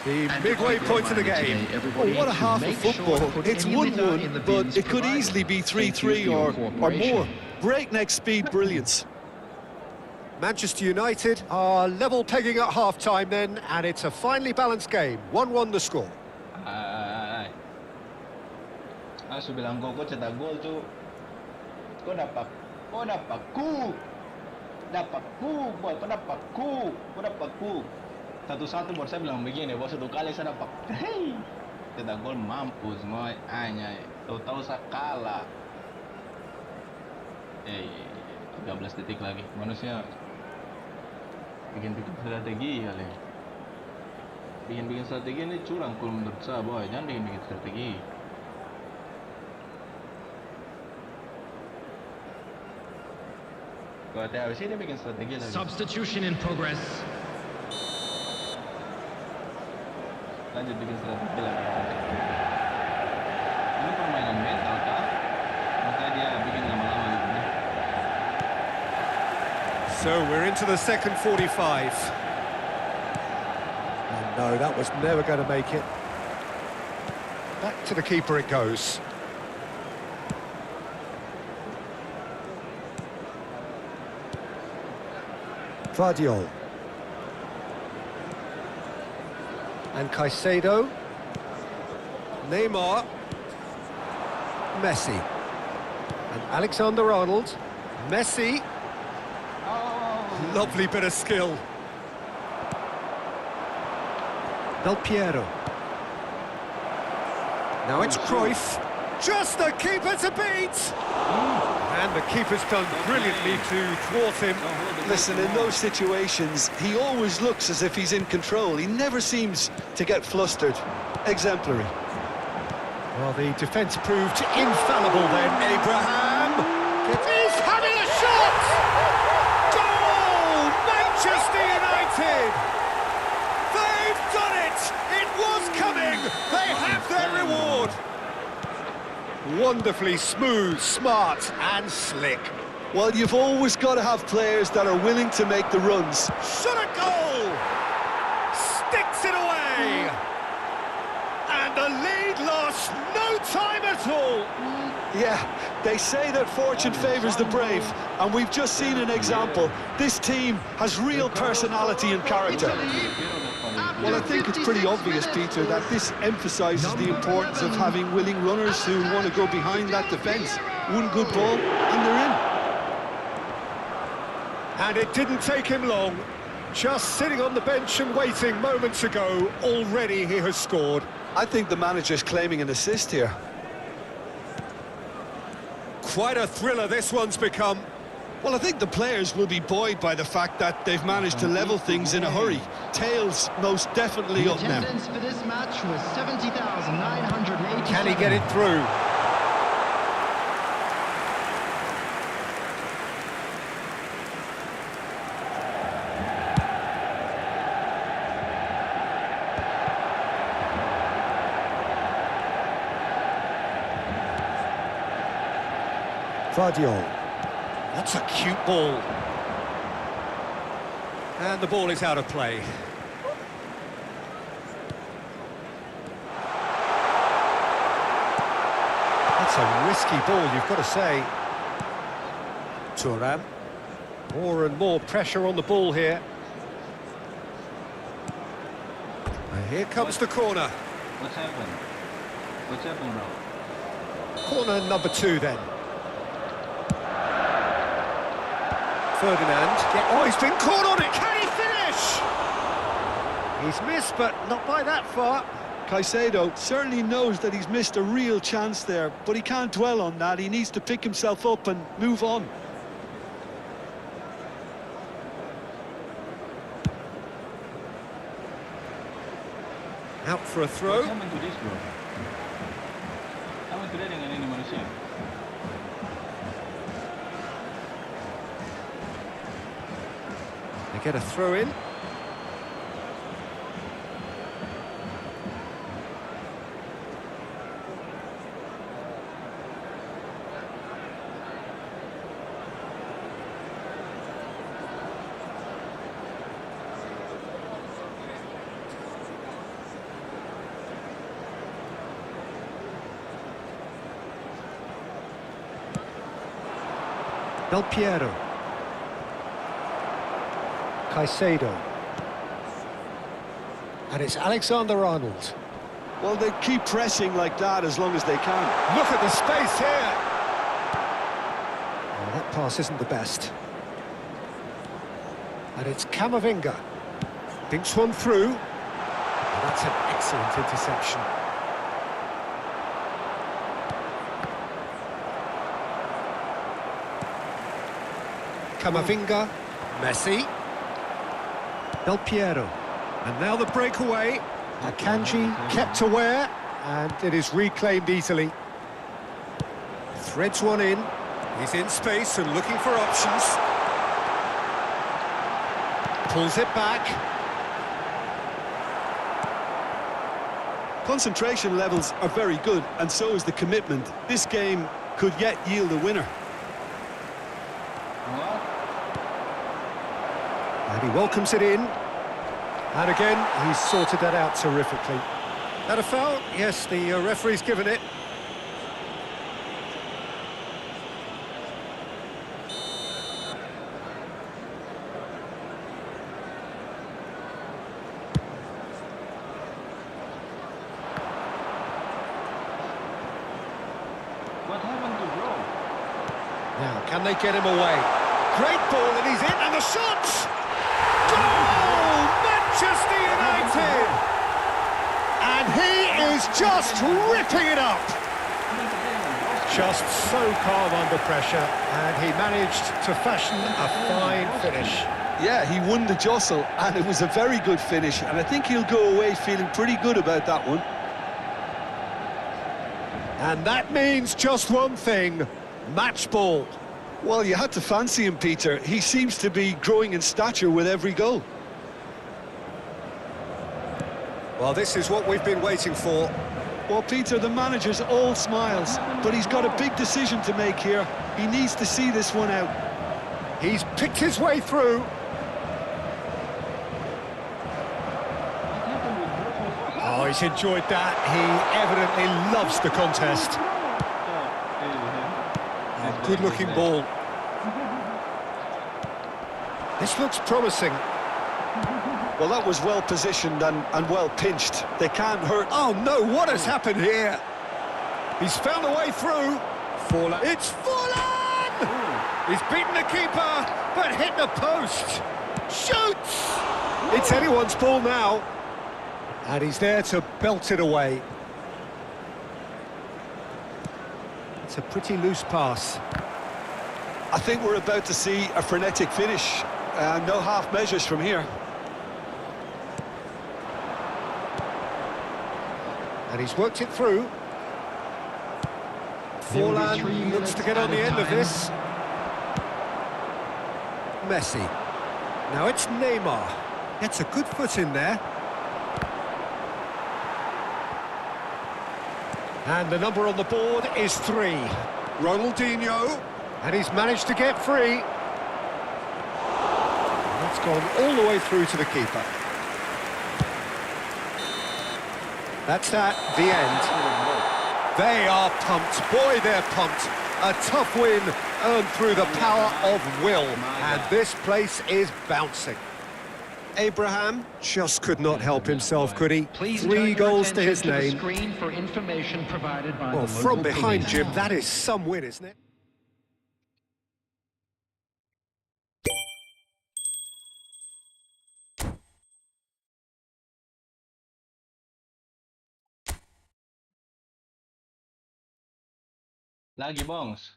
S2: The midway point of the game.
S3: Oh, what a half of football. It's 1-1, but it could easily be 3-3 or more. Breakneck speed brilliance.
S2: Manchester United are level pegging at half-time then, and it's a finely balanced game. 1-1 the score.
S1: Aku bilang kau cetak gol tuh. Kau dapat ku. Dapatku, boy, pendapatku, pendapatku. Satu-satu buat saya bilang begini, bahwa satu kali saya dapat, hei, cetak gol mampus, boy, anjay, tahu-tahu saya kalah. 13 detik lagi, manusia bikin-bikin strategi kali. Bikin-bikin strategi ini curang kalau menurut saya, boy, jangan bikin-bikin strategi. Kalau habis ini bikin strategi lagi.
S4: Substitution in progress.
S1: Lanjut bikin strategi lagi. Ini permainan mental kah? Makanya dia bikin lama-lama gitu.
S2: So we're into the second 45. And no, that was never going to make it. Back to the keeper it goes. Vardiol. And Caicedo. Neymar. Messi. And Alexander-Arnold. Messi. Lovely bit of skill. Del Piero. Now it's Cruyff. Just the keeper to beat! And the keeper's done brilliantly to thwart him.
S3: Listen, in those situations, he always looks as if he's in control. He never seems to get flustered. Exemplary.
S2: Well, the defence proved infallible then, Abraham. He's having a shot! Goal! Manchester United! They've done it! It was coming! They have their reward! Wonderfully smooth, smart and slick.
S3: Well, you've always got to have players that are willing to make the runs.
S2: Shot a goal! Sticks it away! And the lead lost no time at all!
S3: Yeah, they say that fortune favours the brave, and we've just seen an example. This team has real personality and character. Well, I think it's pretty obvious, Peter, that this emphasises the importance of having willing runners who want to go behind that defence. One good ball, and they're in.
S2: And it didn't take him long. Just sitting on the bench and waiting moments ago, already he has scored.
S3: I think the manager's claiming an assist here.
S2: Quite a thriller this one's become.
S3: Well, I think the players will be buoyed by the fact that they've managed to level things in a hurry. Tails most definitely
S4: The
S3: up now.
S4: attendance for this match was 70,980.
S2: Can he get it through? Vardiol. That's a cute ball. And the ball is out of play. That's a risky ball, you've got to say. Thuram. More and more pressure on the ball here. And here comes the corner.
S1: What's happened? What's happened, bro?
S2: Corner number 2 then. Ferdinand. Oh, he's been caught on it. Can he finish? He's missed, but not by that far.
S3: Caicedo certainly knows that he's missed a real chance there, but he can't dwell on that. He needs to pick himself up and move on.
S2: Out for a throw.
S1: What's happened to this, bro? Apa sudah dengan ini manusia?
S2: They get a throw in. Del Piero. Caicedo. And it's Alexander-Arnold.
S3: Well, they keep pressing like that as long as they can.
S2: Look at the space here. Oh, that pass isn't the best. And it's Camavinga. Thinks one through. And that's an excellent interception. Camavinga. Messi. Del Piero. And now the breakaway. Akanji kept aware, and it is reclaimed easily. Threads one in. He's in space and looking for options. Pulls it back.
S3: Concentration levels are very good, and so is the commitment. This game could yet yield a winner.
S2: And he welcomes it in. And again, he's sorted that out terrifically. That a foul? Yes, the referee's given it.
S1: What happened to Bro?
S2: Now, can they get him away? Great ball, and he's in, and the shot! Goal! Manchester United! And he is just ripping it up! Just so calm under pressure, and he managed to fashion a fine finish.
S3: Yeah, he won the jostle, and it was a very good finish, and I think he'll go away feeling pretty good about that one.
S2: And that means just one thing, match ball.
S3: Well, you had to fancy him, Peter. He seems to be growing in stature with every goal.
S2: Well, this is what we've been waiting for.
S3: Well, Peter, the manager's all smiles, but he's got a big decision to make here. He needs to see this one out.
S2: He's picked his way through. Oh, he's enjoyed that. He evidently loves the contest. Oh, good-looking ball. This looks promising.
S3: Well, that was well positioned and well pinched. They can't hurt.
S2: Oh, no, what has happened here? He's found a way through. Forlan. It's Forlan! He's beaten the keeper, but hit the post. Shoots! It's anyone's ball now. And he's there to belt it away. It's a pretty loose pass.
S3: I think we're about to see a frenetic finish. No half measures from here.
S2: And he's worked it through. Forlan looks to get on the end of this. Messi. Now it's Neymar. Gets a good foot in there. And the number on the board is 3. Ronaldinho. And he's managed to get free. And that's gone all the way through to the keeper. That's that, the end. They are pumped. Boy, they're pumped. A tough win earned through the power of will. And this place is bouncing. Abraham just could not help himself, could he?
S4: Please
S2: 3 goals to his
S4: the
S2: name.
S4: screen for information provided by
S2: Well,
S4: the
S2: from
S4: local
S2: behind,
S4: police.
S2: Jim, that is some win, isn't it?
S1: Lagi, Bongs.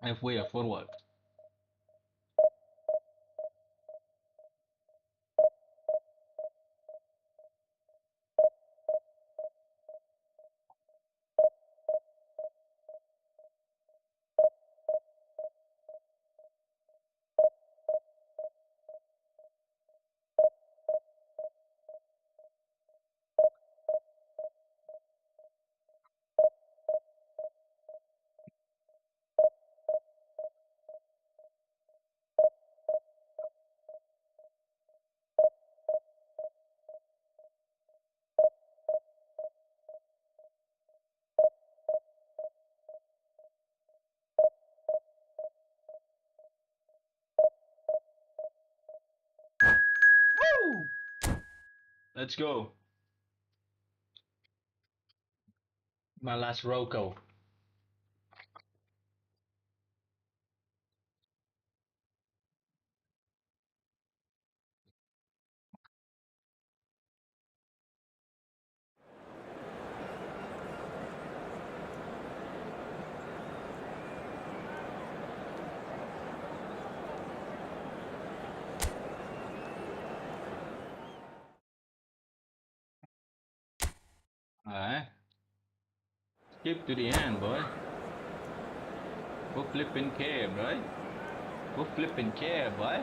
S1: Halfway forward. Let's go. My last Roko. Alright. Skip to the end, boy. Go flipping care, boy. Go flipping care, boy.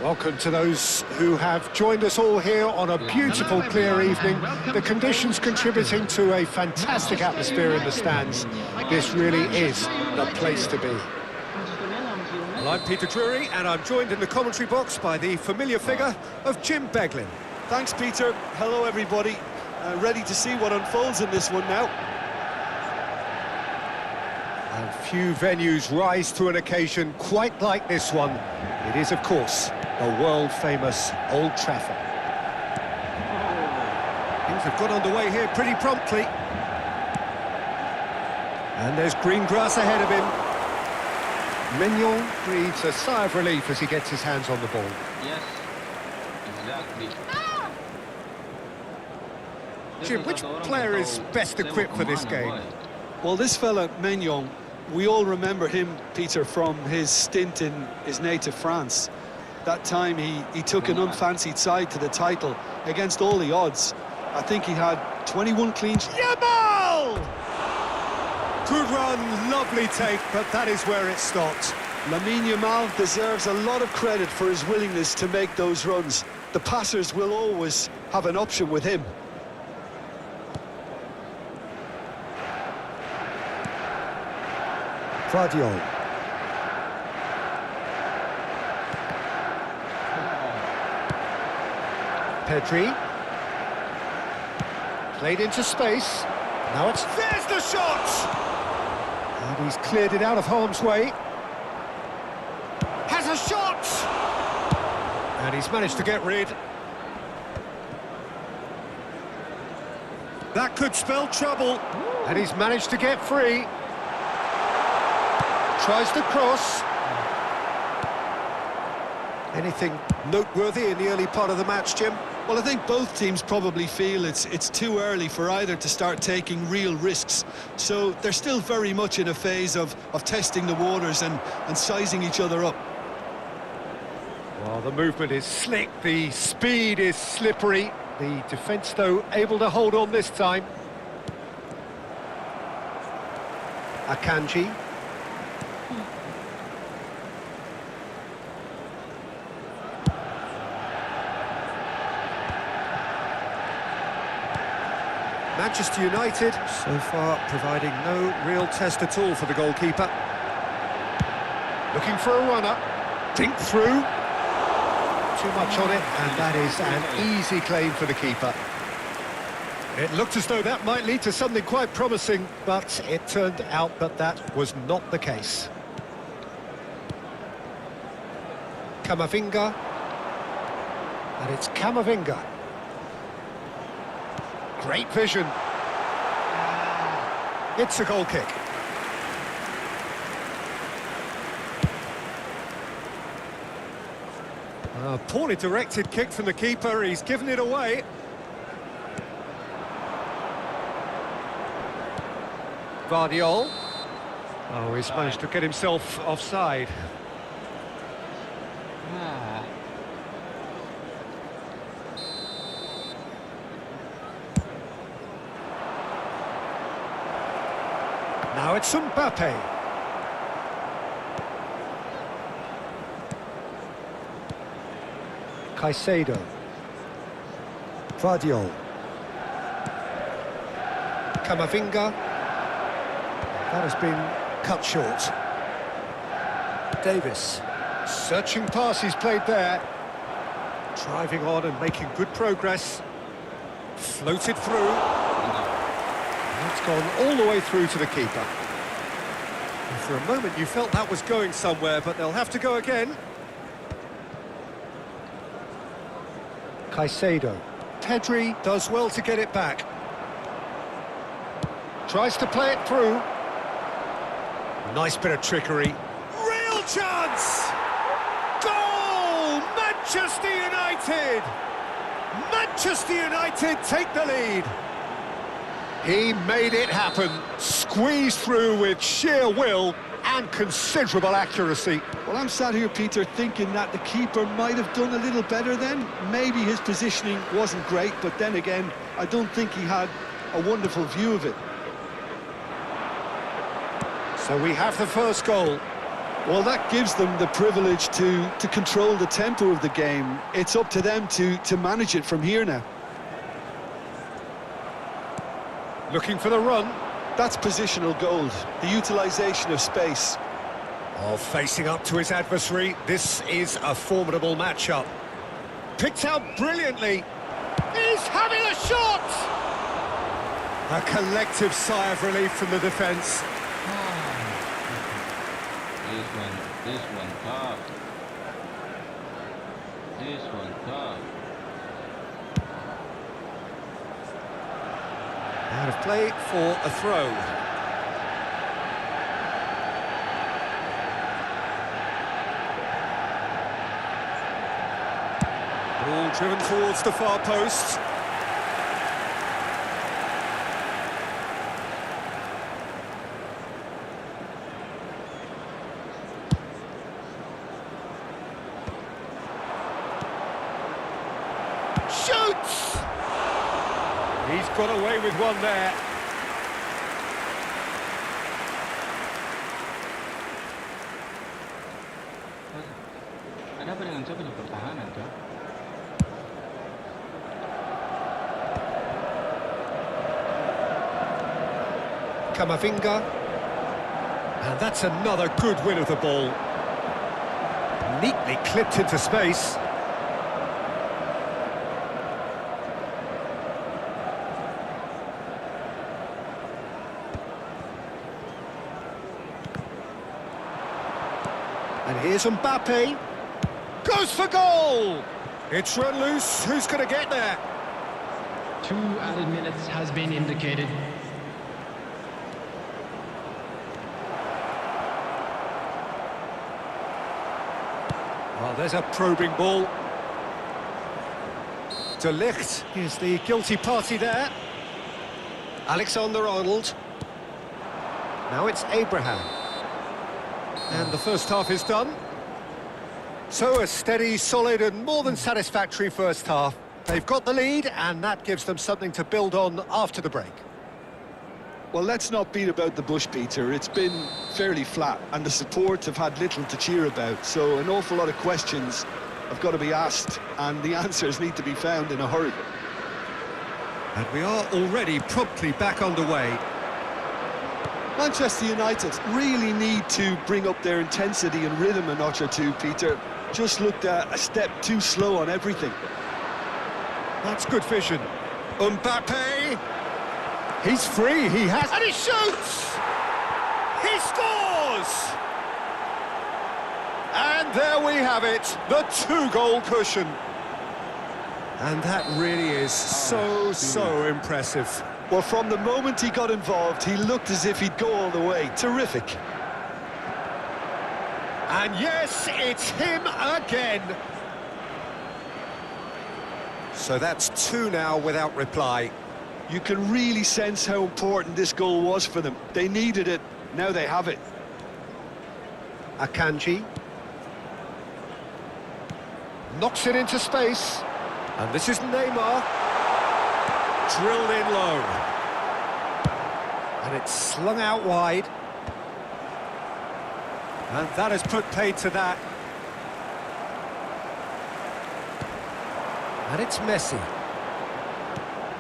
S2: Welcome to those who have joined us all here on a beautiful, clear evening. The conditions contributing to a fantastic atmosphere in the stands. This really is the place to be. Well, I'm Peter Drury, and I'm joined in the commentary box by the familiar figure of Jim Beglin.
S3: Thanks, Peter. Hello, everybody. Ready to see what unfolds in this one now.
S2: And few venues rise to an occasion quite like this one. It is, of course, the world-famous Old Trafford. Things have got underway here pretty promptly. And there's green grass ahead of him. Mignon breathes a sigh of relief as he gets his hands on the ball.
S1: Yes. Exactly.
S2: Jim, which player is best equipped for this game?
S3: Well, this fella, Mignon, we all remember him, Peter, from his stint in his native France. That time he took an unfancied side to the title against all the odds. I think he had 21 clean sheets.
S2: Yamal! Good run, lovely take, but that is where it stopped.
S3: Lamine Yamal deserves a lot of credit for his willingness to make those runs. The passers will always have an option with him.
S2: Vardiol. Pedri. Played into space. Now it's... There's the shot! And he's cleared it out of harm's way. Has a shot! And he's managed to get rid. That could spell trouble. And he's managed to get free. Tries to cross. Anything noteworthy in the early part of the match, Jim?
S3: Well, I think both teams probably feel it's too early for either to start taking real risks. So they're still very much in a phase of testing the waters and sizing each other up.
S2: Well, the movement is slick, the speed is slippery. The defence, though, able to hold on this time. Akanji. Manchester United, so far, providing no real test at all for the goalkeeper. Looking for a runner. Dink through. Too much on it, and that is an easy claim for the keeper. It looked as though that might lead to something quite promising, but it turned out that that was not the case. Camavinga. And it's Camavinga. Great vision. It's a goal kick. A poorly directed kick from the keeper. He's given it away. Vardiol. Oh, he's managed to get himself offside. Now it's Mbappe. Caicedo. Vardiol. Camavinga. That has been cut short. Davis. Searching pass he's played there. Driving on and making good progress. Floated through. It's gone all the way through to the keeper. And for a moment you felt that was going somewhere, but they'll have to go again. Caicedo. Pedri does well to get it back. Tries to play it through. Nice bit of trickery. Real chance! Goal! Manchester United! Manchester United take the lead. He made it happen. Squeezed through with sheer will and considerable accuracy.
S3: Well, I'm sat here, Peter, thinking that the keeper might have done a little better then. Maybe his positioning wasn't great, but then again, I don't think he had a wonderful view of it.
S2: So we have the first goal.
S3: Well, that gives them the privilege to control the tempo of the game. It's up to them to manage it from here now.
S2: Looking for the run.
S3: That's positional gold, the utilisation of space.
S2: Oh, facing up to his adversary. This is a formidable matchup. Picked out brilliantly. He's having a shot! A collective sigh of relief from the defence.
S1: This one tough. This one tough.
S2: Out of play for a throw. Ball driven towards the far post. Shoots! He's got away with one there.
S1: Ada apa dengan siapa di pertahanan tuh?
S2: Camavinga. And that's another good win of the ball. Neatly clipped into space. And here's Mbappe. Goes for goal! It's run loose. Who's going to get there?
S4: 2 added minutes has been indicated.
S2: Well, there's a probing ball. De Ligt is the guilty party there. Alexander-Arnold. Now it's Abraham. And the first half is done. So a steady, solid and more than satisfactory first half. They've got the lead and that gives them something to build on after the break.
S3: Well, let's not beat about the bush, Peter. It's been fairly flat and the supports have had little to cheer about. So an awful lot of questions have got to be asked and the answers need to be found in a hurry.
S2: And we are already promptly back underway.
S3: Manchester United really need to bring up their intensity and rhythm a notch or two, Peter. Just looked a step too slow on everything.
S2: That's good vision. Mbappe. He's free, he has... And he shoots! He scores! And there we have it, the 2-goal cushion. And that really is so impressive.
S3: Well, from the moment he got involved, he looked as if he'd go all the way. Terrific.
S2: And yes, it's him again. So that's 2 now without reply.
S3: You can really sense how important this goal was for them. They needed it, now they have it.
S2: Akanji. Knocks it into space. And this is Neymar. Drilled in low. And it's slung out wide. And that has put paid to that. And it's Messi.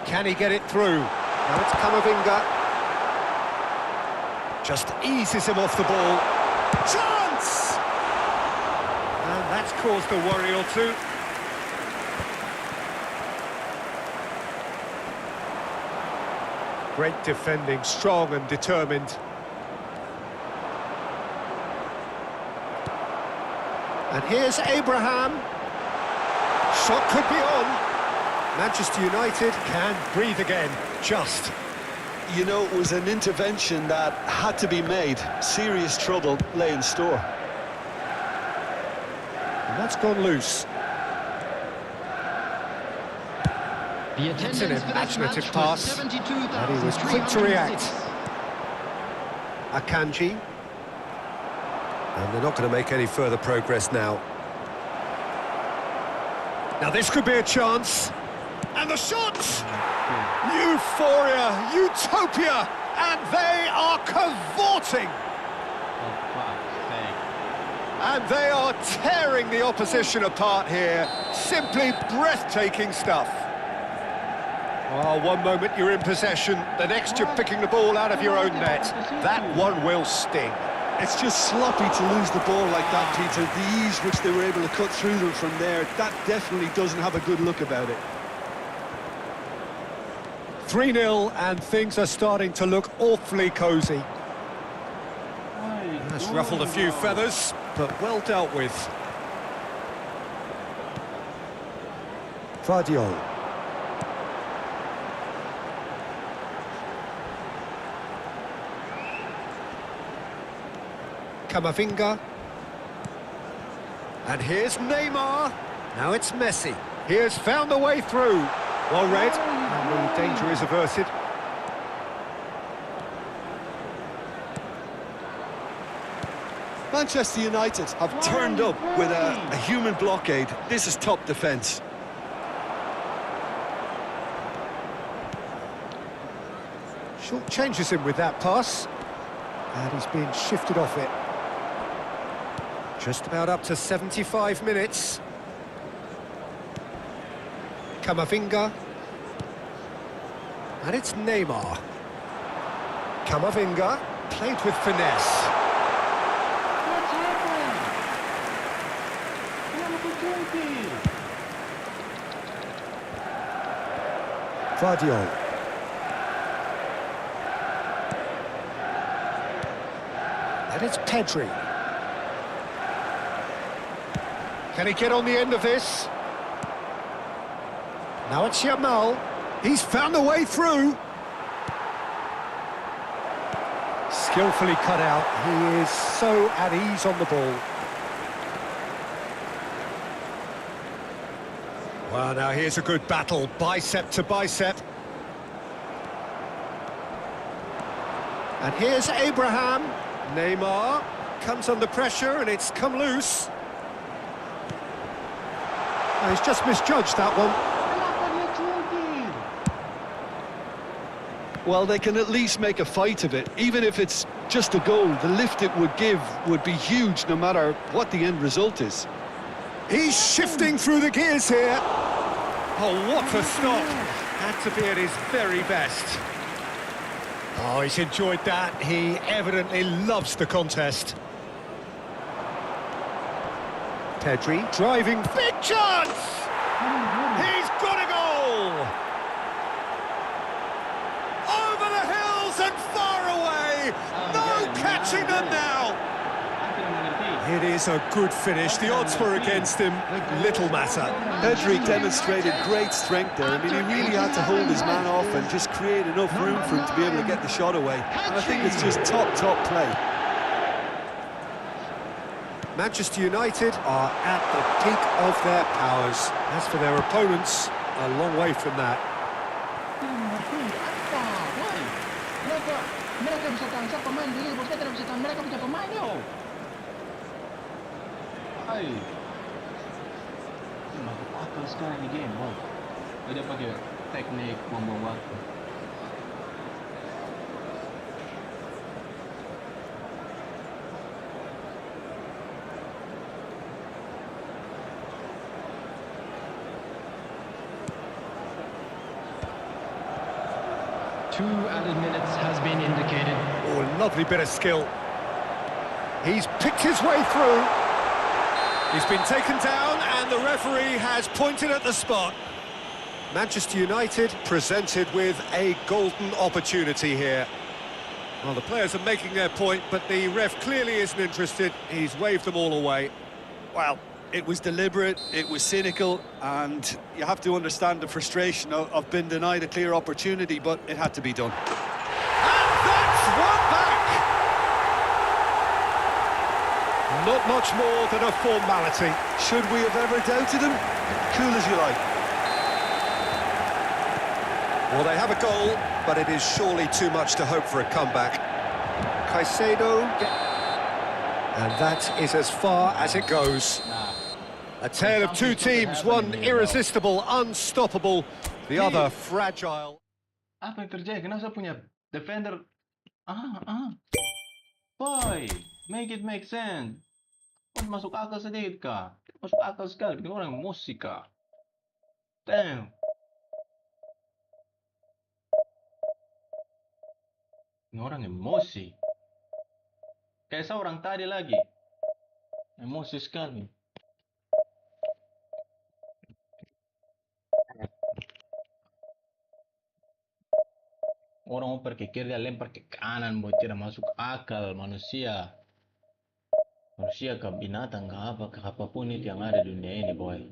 S2: Can he get it through? Now it's Camavinga. Just eases him off the ball. Chance! And that's caused a worry or two. Great defending, strong and determined. And here's Abraham. Shot could be on. Manchester United can breathe again, just.
S3: You know, it was an intervention that had to be made. Serious trouble lay in store.
S2: And that's gone loose.
S4: The
S2: It's an
S4: attendance for this
S2: imaginative
S4: match
S2: pass,
S4: was
S2: and he was quick to react.
S4: 72,306.
S2: Akanji. And they're not going to make any further progress now. Now this could be a chance. And the shot! Euphoria, utopia, and they are cavorting.
S1: Oh, fuck's sake.
S2: And they are tearing the opposition apart here. Simply breathtaking stuff. Oh, one moment you're in possession, the next you're picking the ball out of your own net. That one will sting.
S3: It's just sloppy to lose the ball like that, Peter. The ease which they were able to cut through them from there, that definitely doesn't have a good look about it.
S2: 3-0, and things are starting to look awfully cosy. That's ruffled a few feathers, but well dealt with. Vardiol. Camavinga. And here's Neymar. Now it's Messi. He has found the way through. Well read, and the danger is averted.
S3: Manchester United have turned up with a human blockade. This is top defence.
S2: Short changes him with that pass. And he's been shifted off it. Just about up to 75 minutes. Camavinga. And it's Neymar. Camavinga, played with finesse.
S1: What's happening? What opportunity?
S2: Vardiol. And it's Pedri. Can he get on the end of this? Now it's Yamal. He's found a way through. Skillfully cut out. He is so at ease on the ball. Well, now here's a good battle, bicep to bicep. And here's Abraham. Neymar comes under pressure and it's come loose. Oh, he's just misjudged that one.
S3: Well, they can at least make a fight of it. Even if it's just a goal, the lift it would give would be huge no matter what the end result is.
S2: He's shifting through the gears here. Oh, what a stop. Had to be at his very best. Oh, he's enjoyed that. He evidently loves the contest. Pedri driving, big chance! He's got a goal! Over the hills and far away! No catching them now! It is a good finish. The odds were against him. Little matter.
S3: Pedri demonstrated great strength there. I mean, he really had to hold his man off and just create enough room for him to be able to get the shot away. And I think it's just top play.
S2: Manchester United are at the peak of their powers. As for their opponents, a long way from that.
S1: Mereka bisa tangkap pemain diri, bosnya tidak bisa tangkap, mereka punya pemain yo. Hai. Masuk akal sekarang ini game, boy. Dia pakai teknik buang-buang waktu.
S4: Two added minutes has been indicated.
S2: Oh, lovely bit of skill. He's picked his way through. He's been taken down and the referee has pointed at the spot. Manchester United presented with a golden opportunity here. Well, the players are making their point, but the ref clearly isn't interested. He's waved them all away.
S3: Well, it was deliberate, it was cynical, and you have to understand the frustration of being denied a clear opportunity, but it had to be done.
S2: And that's one back! Not much more than a formality.
S3: Should we have ever doubted him? Cool as you like.
S2: Well, they have a goal, but it is surely too much to hope for a comeback. Caicedo, and that is as far as it goes. A tale of two teams, one irresistible, unstoppable, the other fragile.
S1: Apa yang terjadi? Kenapa saya punya defender? Boy, make it make sense. Kau masuk akal sedikit kah? Masuk akal sekali. Bikin orang emosi kah? Damn. Ini orang emosi. Kayak seorang tadi lagi. Emosi sekali. Orang oper ke kiri, dia lempar ke kanan, boy. Tidak masuk akal manusia. Manusia ke binatang ke apa, ke apapun itu yang ada di dunia ini, boy.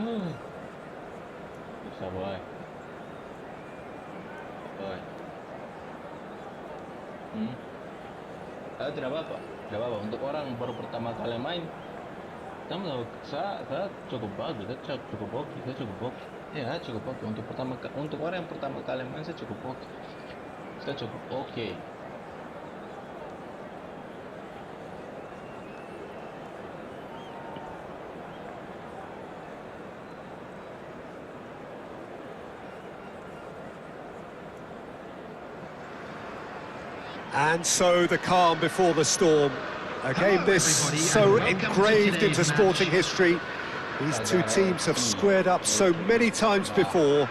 S1: Bisa, boy. Boy. Tidak apa-apa. Tidak apa-apa. Untuk orang baru pertama kali main, saya cukup bagus. Saya cukup oke. Saya cukup oke. Ya, cukup oke. Untuk orang yang pertama kali main, saya cukup oke. Saya cukup oke.
S2: And so the calm before the storm. A game this so engraved into sporting history. These two teams have squared up so many times before.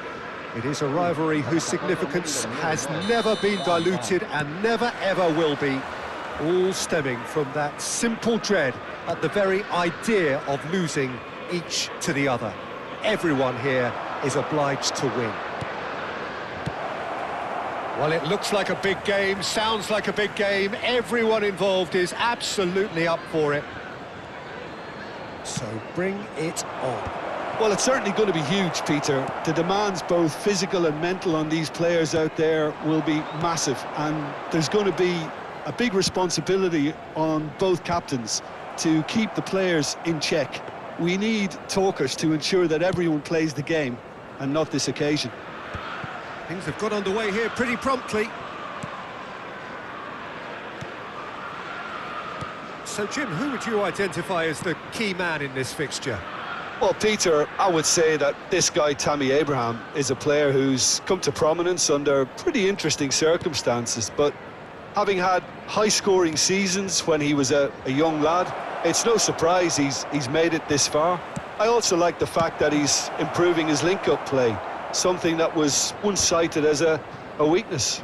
S2: It is a rivalry whose significance has never been diluted and never ever will be. All stemming from that simple dread at the very idea of losing each to the other. Everyone here is obliged to win. Well, it looks like a big game, sounds like a big game. Everyone involved is absolutely up for it. So bring it on.
S3: Well, it's certainly going to be huge, Peter. The demands, both physical and mental, on these players out there will be massive. And there's going to be a big responsibility on both captains to keep the players in check. We need talkers to ensure that everyone plays the game and not this occasion.
S2: Things have got underway here pretty promptly. So, Jim, who would you identify as the key man in this fixture?
S3: Well, Peter, I would say that this guy, Tammy Abraham, is a player who's come to prominence under pretty interesting circumstances, but having had high-scoring seasons when he was a young lad, it's no surprise he's made it this far. I also like the fact that he's improving his link-up play, something that was once cited as a weakness.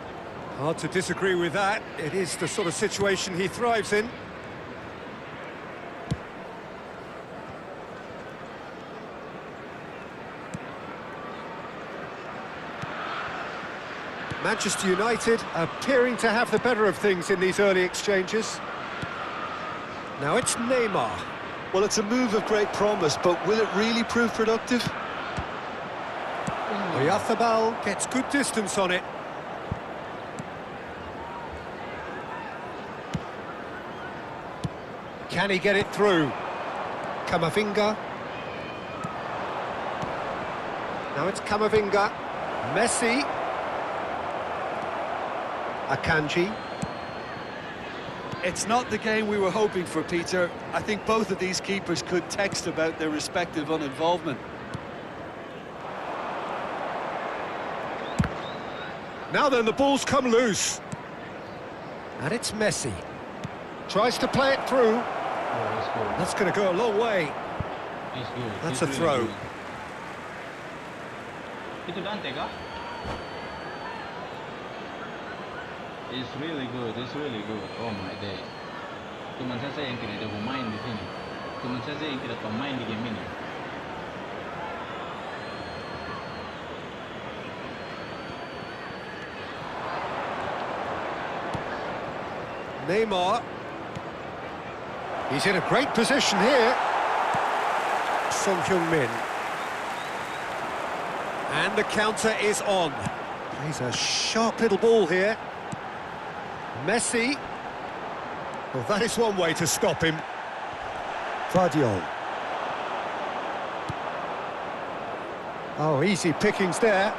S2: Hard to disagree with that. It is the sort of situation he thrives in. Manchester United appearing to have the better of things in these early exchanges. Now it's Neymar.
S3: Well, it's a move of great promise, but will it really prove productive?
S2: Oyarzabal gets good distance on it. Can he get it through? Camavinga. Now it's Camavinga. Messi. Akanji.
S3: It's not the game we were hoping for, Peter. I think both of these keepers could text about their respective uninvolvement.
S2: Now then, the ball's come loose. And it's Messi. Tries to play it through. That's going to go a long way.
S1: He's good.
S2: That's
S1: He's
S2: a
S1: really
S2: throw.
S1: good. Itu Dante kah? It's really good. It's really good. Oh my day. Cuman saja yang tidak bermain di sini. Cuman saja yang tidak bermain di game ini.
S2: Neymar. He's in a great position here. Son Heung-min. And the counter is on. Plays a sharp little ball here. Messi. Well, that is one way to stop him. Vardiol. Oh, easy pickings there.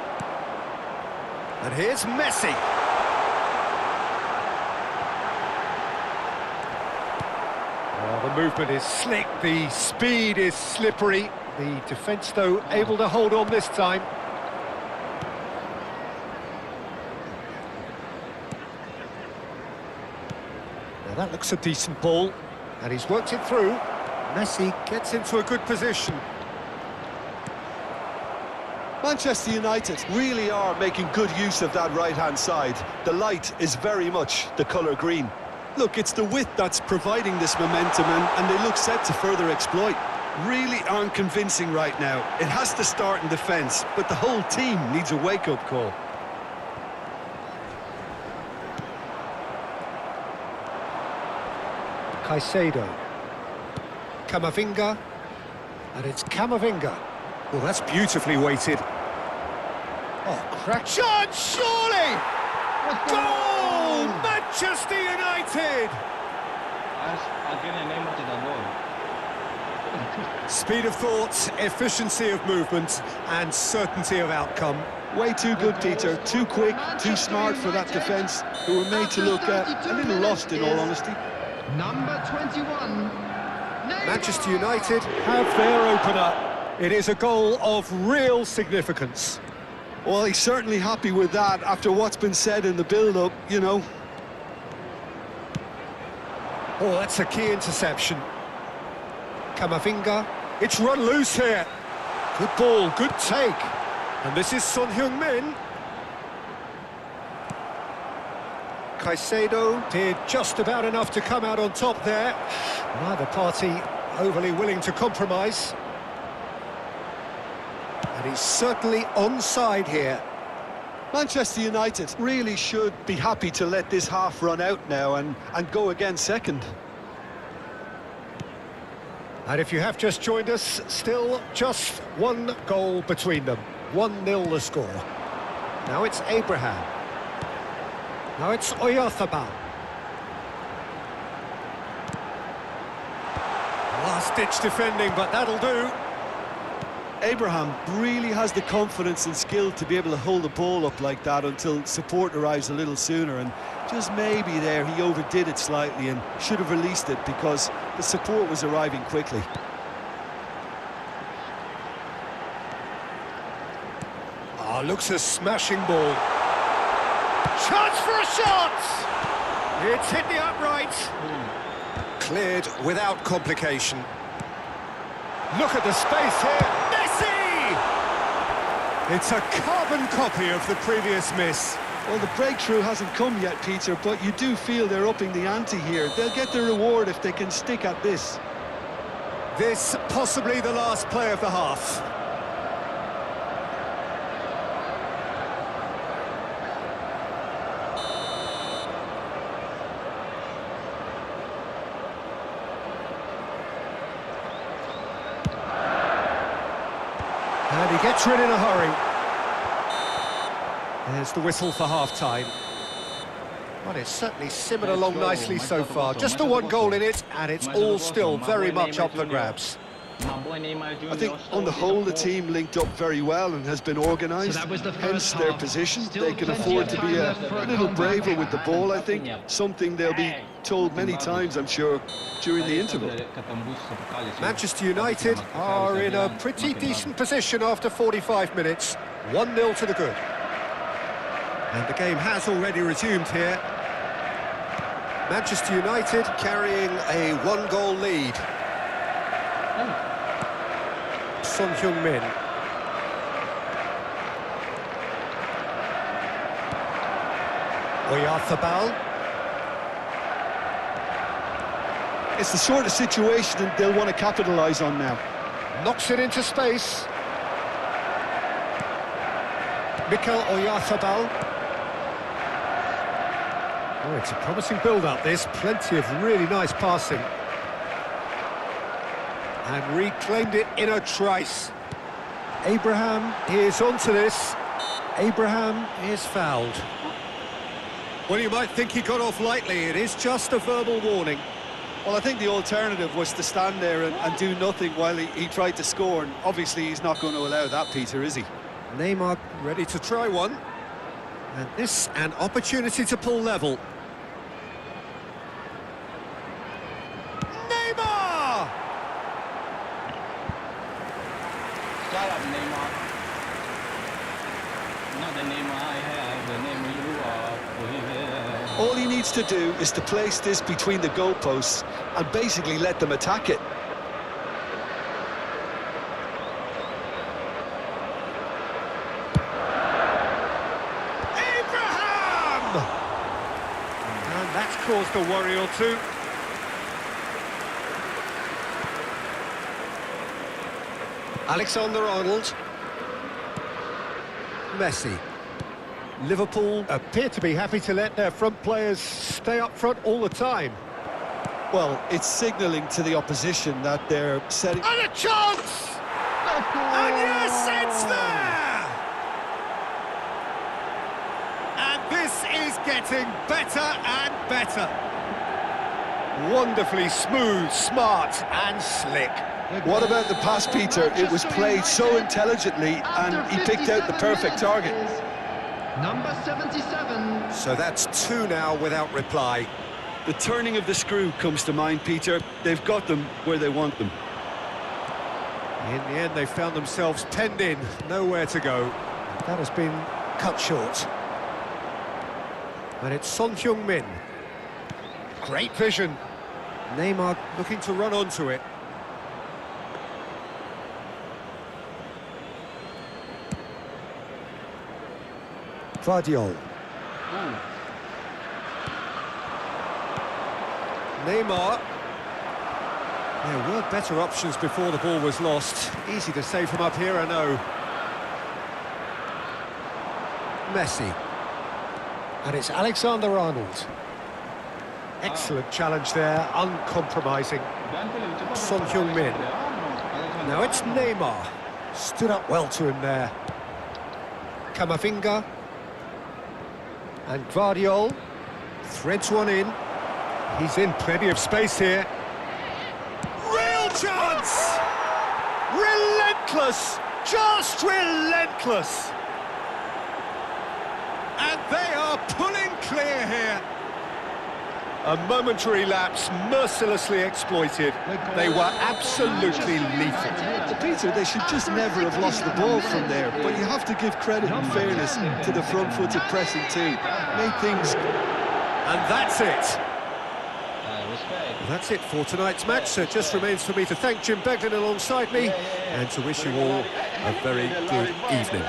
S2: And here's Messi. Oh, the movement is slick, the speed is slippery. The defence, though, able to hold on this time. Now that looks a decent ball, and he's worked it through. Messi gets into a good position.
S3: Manchester United really are making good use of that right-hand side. The light is very much the colour green. Look, it's the width that's providing this momentum, and they look set to further exploit. Really aren't convincing right now. It has to start in defence, but the whole team needs a wake-up call.
S2: Caicedo. Camavinga. And it's Camavinga. Well, that's beautifully weighted. Oh, crack shot, surely! Goal! Manchester United!
S1: Akhirnya Neymar tidak gol.
S2: Speed of thought, efficiency of movement, and certainty of outcome.
S3: Way too good, Peter. Too quick, too smart for that defence, who were made to look a little lost, in all honesty.
S4: Number 21.
S2: Manchester United have their opener. It is a goal of real significance.
S3: Well, he's certainly happy with that after what's been said in the build-up, you know.
S2: Oh, that's a key interception. Camavinga. It's run loose here. Good ball, good take. And this is Son Heung-min. Caicedo did just about enough to come out on top there. Neither party overly willing to compromise. And he's certainly onside here.
S3: Manchester United really should be happy to let this half run out now and go again second.
S2: And if you have just joined us, still just one goal between them. 1-0 the score. Now it's Abraham. Now it's Oyarzabal. Last-ditch defending, but that'll do.
S3: Abraham really has the confidence and skill to be able to hold the ball up like that until support arrives a little sooner, and just maybe there he overdid it slightly and should have released it because the support was arriving quickly.
S2: Oh, looks a smashing ball. Chance for a shot! It's hit the upright. Cleared without complication. Look at the space here. Messi! It's a carbon copy of the previous miss.
S3: Well, the breakthrough hasn't come yet, Peter, but you do feel they're upping the ante here. They'll get the reward if they can stick at this.
S2: This possibly the last play of the half. And he gets rid in a hurry. There's the whistle for half-time. Well, it's certainly simmered
S1: Let's
S2: along
S1: go.
S2: nicely so
S1: Mas
S2: far.
S1: satu
S2: Just the
S1: kosong,
S2: one
S1: mas
S2: goal
S1: satu
S2: in it, and it's
S1: Mas
S2: all
S1: satu
S2: still
S1: kosong. My
S2: very
S1: boy
S2: much
S1: Neymar
S2: up for
S1: Junior.
S2: grabs.
S1: My boy Neymar Junior.
S3: I think on the whole, the team linked up very well and has been
S4: So
S3: organised.
S4: that was the
S3: Hence
S4: first
S3: their
S4: half.
S3: position.
S4: Still
S3: They can
S4: plenty
S3: afford
S4: of
S3: to
S4: time
S3: be a
S4: left for a
S3: little
S4: comeback.
S3: braver with the ball, I think. Something they'll be told many times, I'm sure, during the interval.
S2: Manchester United are in a pretty decent position after 45 minutes. 1-0 to the good. And the game has already resumed here. Manchester United carrying a one-goal lead. Son Heung-min. Oyarzabal.
S3: It's the sort of situation they'll want to capitalise on now.
S2: Knocks it into space. Mikel Oyarzabal. Oh, it's a promising build-up, this. Plenty of really nice passing. And reclaimed it in a trice. Abraham is onto this. Abraham is fouled. Well, you might think he got off lightly. It is just a verbal warning.
S3: Well, I think the alternative was to stand there and do nothing while he tried to score. And obviously, he's not going to allow that, Peter, is he?
S2: Neymar ready to try one. And this, an opportunity to pull level. Neymar!
S1: Shut up, Neymar. Not the Neymar I have, the Neymar you are.
S3: All he needs to do is to place this between the goalposts and basically let them attack it.
S2: Abraham! And that's caused a worry or two. Alexander-Arnold. Messi. Liverpool appear to be happy to let their front players stay up front all the time.
S3: Well, it's signalling to the opposition that they're setting...
S2: And a chance! And yes, it's there! And this is getting better and better. Wonderfully smooth, smart and slick.
S3: What about the pass, Peter? It was played so intelligently and he picked out the perfect target.
S4: Number 77.
S2: So that's two now without reply.
S3: The turning of the screw comes to mind, Peter. They've got them where they want them.
S2: In the end, they found themselves penned in, nowhere to go. That has been cut short. And it's Son Heung-min. Great vision. Neymar looking to run onto it. Vardiol. Neymar. There were better options before the ball was lost. Easy to save from up here, I know. Messi. And it's Alexander-Arnold. Excellent challenge there, uncompromising. Son Heung-min. Now it's Neymar. Stood up well to him there. Camavinga. And Vardiol threads one in. He's in plenty of space here. Real chance! Relentless! Just relentless! And they are pulling clear here. A momentary lapse mercilessly exploited. They were absolutely lethal.
S3: Peter, they should just never have lost the ball from there, but you have to give credit and fairness to the front-footed pressing too. Made things...
S2: And that's it. That's it for tonight's match. So it just remains for me to thank Jim Beglin alongside me and to wish you all a very good evening.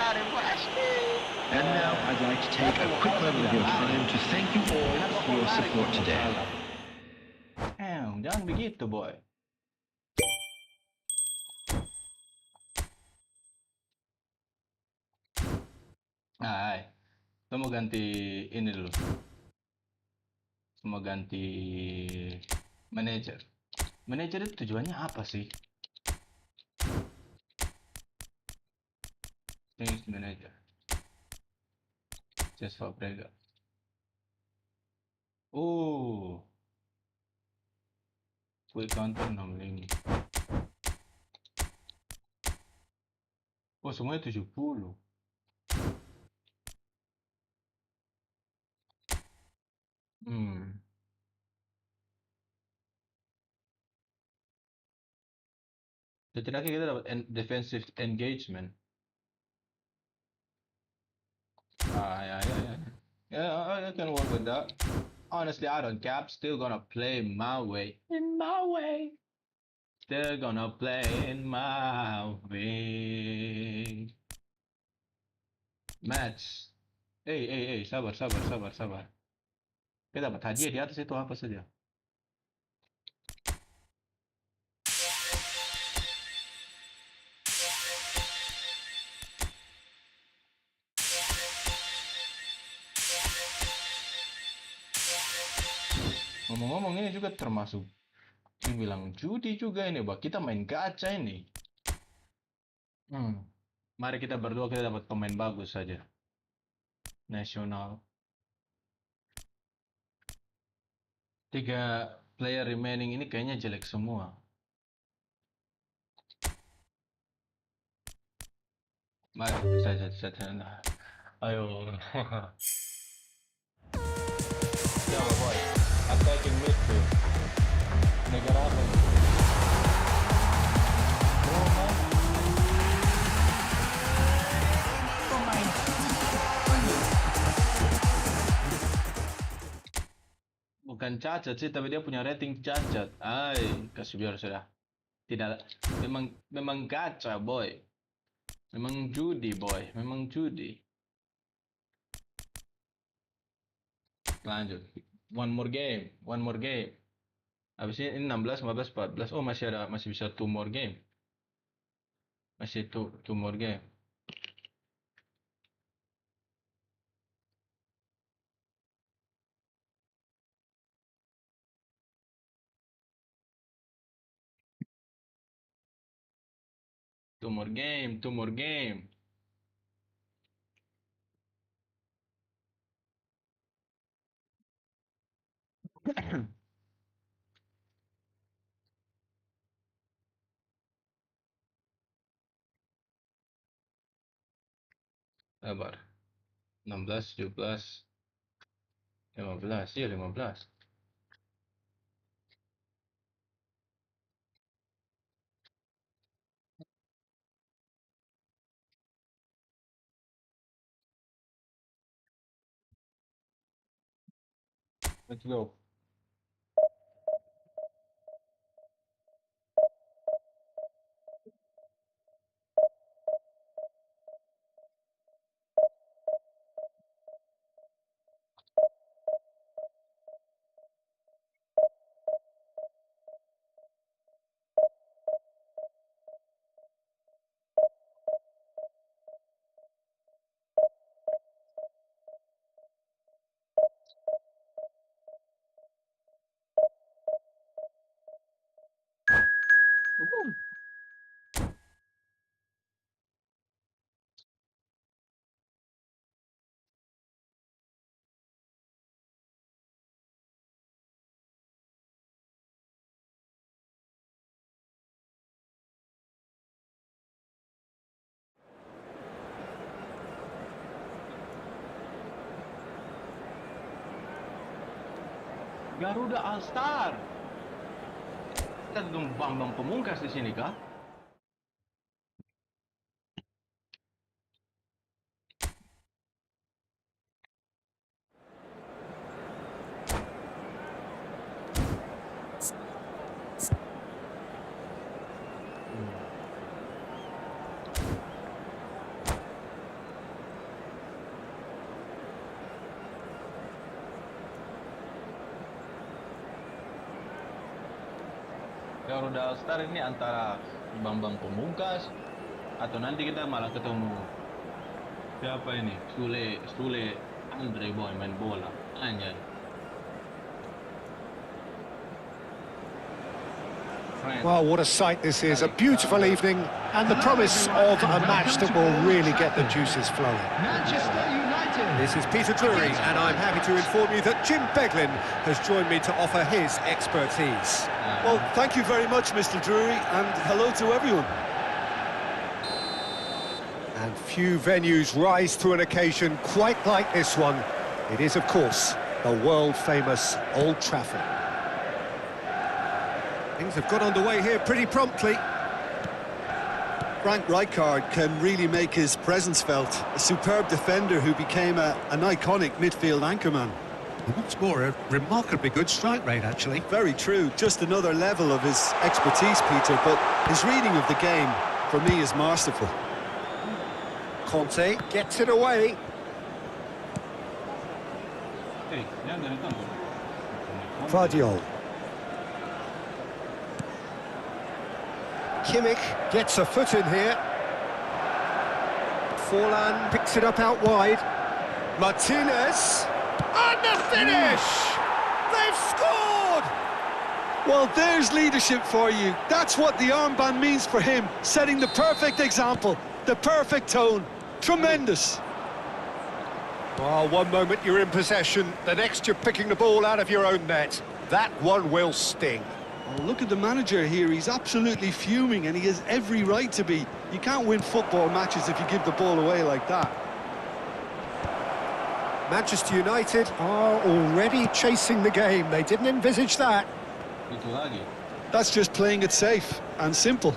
S5: And now I'd like to take a quick moment of your time to thank you all for your support today.
S1: Jangan begitu, boy. Hai, kita mau ganti ini dulu. Mau ganti manajer. Manajer itu tujuannya apa sih? Change manager. Just for Brega. Oh, quick counter 65. Oh, semuanya 70. Hmm. Setidaknya kita dapat defensive engagement. Yeah, yeah, yeah. Yeah, I can work with that. Honestly, I don't care. I'm still gonna play my way. In my way. Still gonna play in my way. Match. Sabar, sabar, sabar, sabar. Kita dapat hadiah di atas itu apa saja? Ngomong-ngomong ini juga termasuk dibilang judi juga ini, Bang. Kita main gacha ini. Mari kita berdua kita dapat pemain bagus saja. Nasional. 3 player remaining ini kayaknya jelek semua. Mari saja. Ayo. Ya, boy. Attacking midfield. Negara apa? Roma. Bukan cacat sih, tapi dia punya rating cacat. Kasih biar sudah. Tidak, memang gacha, boy. Memang judi, boy. Memang judi. Lanjut. One more game. Habis ini 16, 15, 14. Oh, masih bisa 2 more game. Masih 2 more game. Two more game. Sabar. 16, 17, 15. Iya, 15. Let's go. Garuda All Star. Kita gedung Bambang Pamungkas di sini kah? Garuda All Star ini antara Bambang Pamungkas atau nanti kita malah ketemu siapa ini? Sule Andre boy main bola. Anjay.
S2: Well, what a sight this is. A beautiful evening and the promise of a match that will really get the juices flowing.
S4: Manchester United Captain.
S2: This is Peter Drury, and I'm happy to inform you that Jim Beglin has joined me to offer his expertise.
S3: Well, thank you very much, Mr. Drury, and hello to everyone.
S2: And few venues rise to an occasion quite like this one. It is, of course, the world-famous Old Trafford. Things have got underway here pretty promptly.
S3: Frank Rijkaard can really make his presence felt. A superb defender who became an iconic midfield anchorman.
S2: What's more, a remarkably good strike rate, actually.
S3: Very true, just another level of his expertise, Peter, but his reading of the game, for me, is masterful.
S2: Conte gets it away. Vardiol. Kimmich gets a foot in here. Forlan picks it up out wide. Martinez. And the finish! They've scored!
S3: Well, there's leadership for you. That's what the armband means for him, setting the perfect example, the perfect tone. Tremendous.
S2: Well, one moment you're in possession, the next you're picking the ball out of your own net. That one will sting.
S3: Well, look at the manager here. He's absolutely fuming, and he has every right to be. You can't win football matches if you give the ball away like that.
S2: Manchester United are already chasing the game. They didn't envisage that.
S3: That's just playing it safe and simple.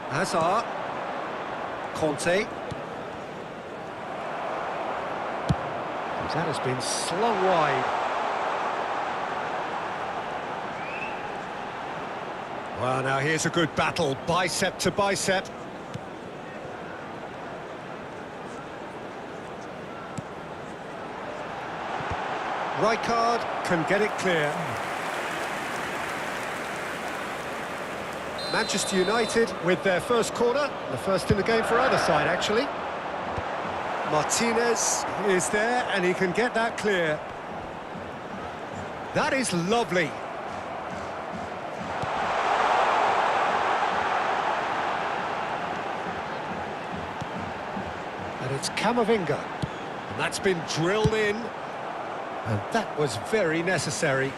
S2: Hazard. Conte. That has been slung wide. Well, now here's a good battle, bicep to bicep. Rijkaard can get it clear. Manchester United with their first corner, the first in the game for either side, actually. Martinez is there, and he can get that clear. That is lovely. And it's Camavinga. And that's been drilled in. And that was very necessary.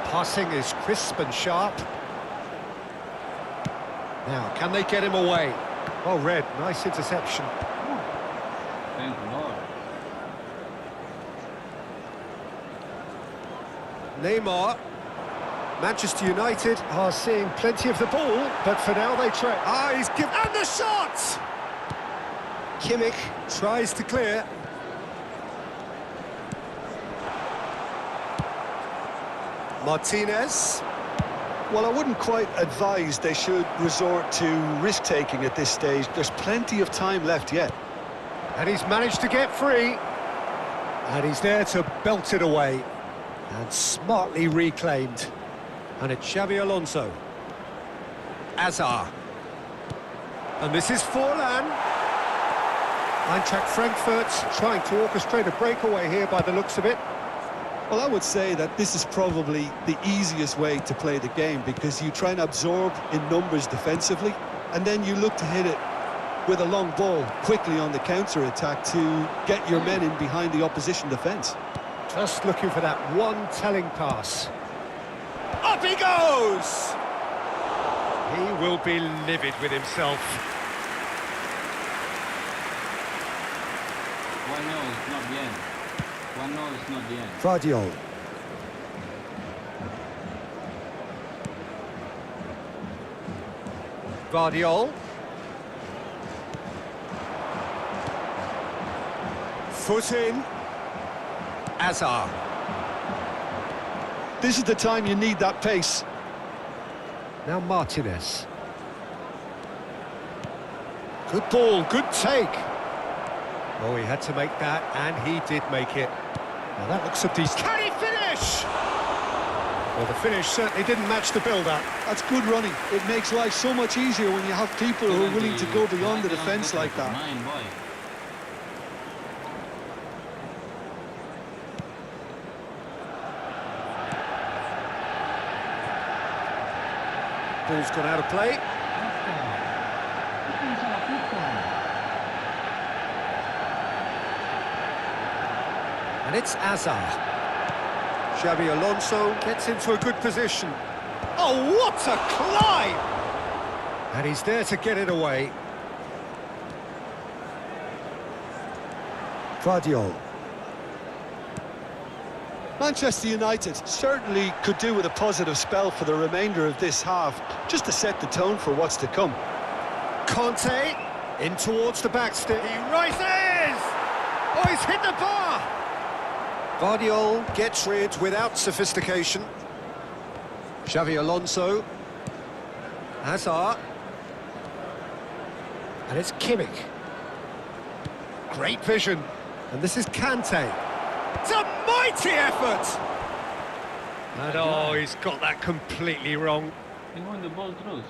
S2: Passing is crisp and sharp. Now, can they get him away? Oh, Red, nice interception.
S1: Thank Lord.
S2: Neymar. Manchester United are seeing plenty of the ball, but for now they try. Ah, he's given... And the shot! Kimmich tries to clear. Martinez.
S3: Well, I wouldn't quite advise they should resort to risk-taking at this stage. There's plenty of time left yet.
S2: And he's managed to get free. And he's there to belt it away. And smartly reclaimed. And it's Xabi Alonso. Hazard. And this is Forlan. Eintracht Frankfurt trying to orchestrate a breakaway here by the looks of it.
S3: Well, I would say that this is probably the easiest way to play the game, because you try and absorb in numbers defensively, and then you look to hit it with a long ball quickly on the counter-attack to get your men in behind the opposition defence.
S2: Just looking for that one telling pass. Up he goes! He will be livid with himself.
S1: 1-0 is not the end. 1-0 is not the end.
S2: Vardiol. Vardiol. Foot in. Hazard.
S3: This is the time you need that pace.
S2: Now Martinez. Good ball, good take. Oh, he had to make that, and he did make it. Now that looks a decent... Can he finish? Well, the finish certainly didn't match the build-up.
S3: That's good running. It makes life so much easier when you have people who are willing to go beyond the defence like that.
S1: Mine, boy.
S2: Ball's gone out of play. And it's Azar. Xabi Alonso gets into a good position. Oh, what a climb! And he's there to get it away. Guardiola.
S3: Manchester United certainly could do with a positive spell for the remainder of this half, just to set the tone for what's to come.
S2: Conte, in towards the backstep. He rises! Oh, he's hit the bar! Guardiola gets rid without sophistication. Xavi Alonso. Hazard. And it's Kimmich. Great vision. And this is Kante. It's a mighty effort! And oh, he's got that completely wrong.
S1: He won the ball through.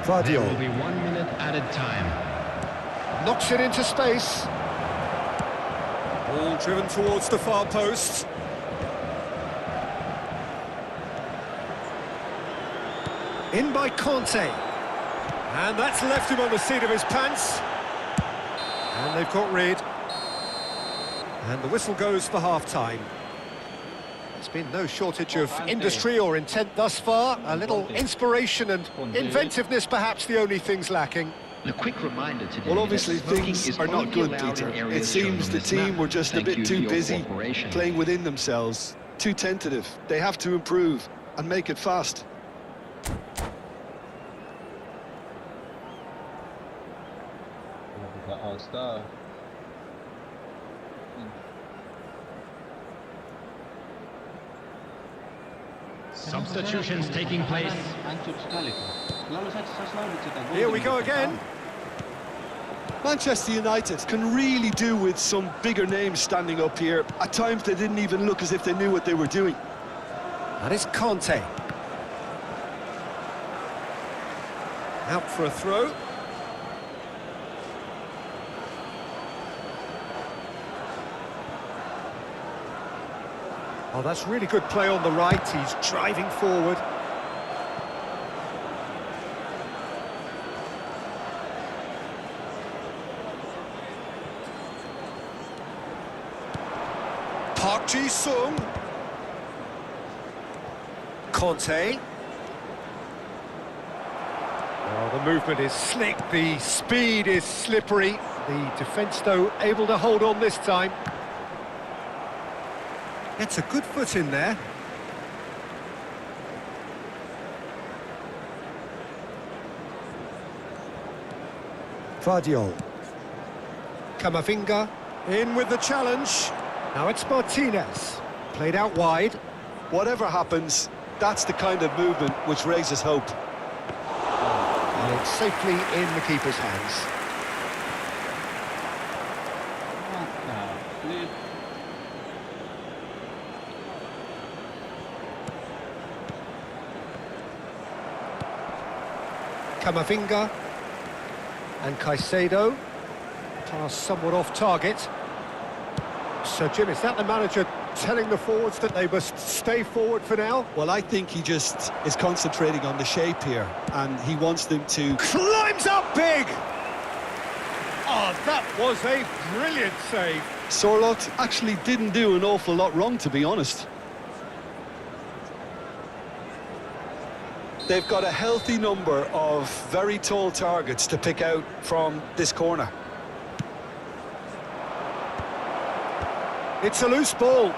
S2: Guardiola.
S4: There will be 1 minute added time.
S2: Knocks it into space. Ball driven towards the far post. In by Conte. And that's left him on the seat of his pants. And they've got rid. And the whistle goes for half-time. There's been no shortage of industry or intent thus far. A little inspiration and inventiveness, perhaps the only things lacking.
S5: A quick reminder today.
S3: Well, obviously
S5: that smoking
S3: things
S5: is
S3: are not
S5: only
S3: good,
S5: allowed
S3: Peter.
S5: in
S3: It
S5: areas shown
S3: seems
S5: on
S3: the
S5: this
S3: team
S5: map.
S3: were just a
S5: Thank
S3: bit
S5: you
S3: too
S5: for your
S3: busy
S5: cooperation.
S3: playing within themselves, too tentative. They have to improve and make it fast.
S1: All-star.
S4: Substitutions taking place.
S2: Here we go again.
S3: Manchester United can really do with some bigger names standing up here. At times they didn't even look as if they knew what they were doing.
S2: And it's Conte. Out for a throw. Oh, that's really good play on the right. He's driving forward. Park Ji-sung. Conte. Oh, the movement is slick, the speed is slippery. The defence, though, able to hold on this time. Gets a good foot in there. Guardiola. Camavinga in with the challenge. Now it's Martinez. Played out wide.
S3: Whatever happens, that's the kind of movement which raises hope.
S2: And it's safely in the keeper's hands. Camavinga and Caicedo. Pass somewhat off target. So, Jim, is that the manager telling the forwards that they must stay forward for now?
S3: Well, I think he just is concentrating on the shape here, and he wants them to...
S2: Climbs up big! Oh, that was a brilliant save.
S3: Sorloth actually didn't do an awful lot wrong, to be honest. They've got a healthy number of very tall targets to pick out from this corner.
S2: It's a loose ball.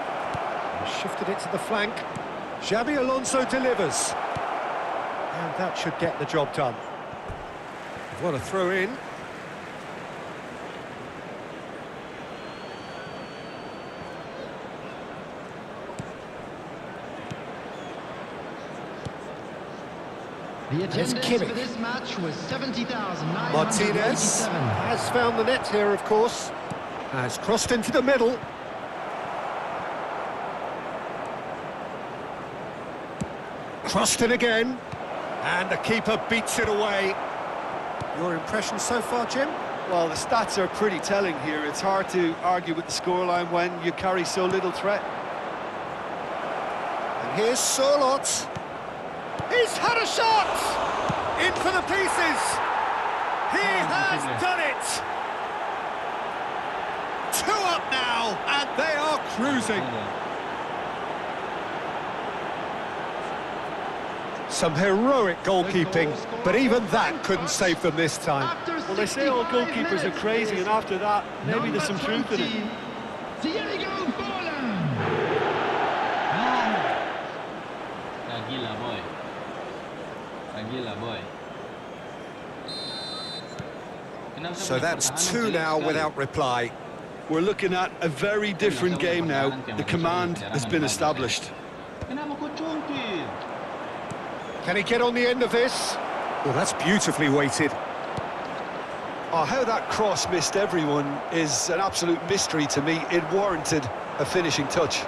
S2: Shifted it to the flank. Xabi Alonso delivers. And that should get the job done. What a throw in.
S4: The attendance
S2: Kimmich.
S4: for this match was 70,987.
S2: Martinez has found the net here, of course. Has crossed into the middle. Crossed in again. And the keeper beats it away. Your impression so far, Jim?
S3: Well, the stats are pretty telling here. It's hard to argue with the scoreline when you carry so little threat.
S2: And here's Sorlot. He's had a shot! In for the pieces! He has done it! 2 up now, and they are cruising. Some heroic goalkeeping, but even that couldn't save them this time.
S3: Well, they say all goalkeepers are crazy, and after that, maybe there's some truth in it.
S1: Gila, boy. Gila, boy.
S2: So that's 2 now without reply.
S3: We're looking at a very different game now. The command has been established.
S2: Can he get on the end of this? Well, that's beautifully weighted.
S3: Oh, how that cross missed everyone is an absolute mystery to me. It warranted a finishing touch.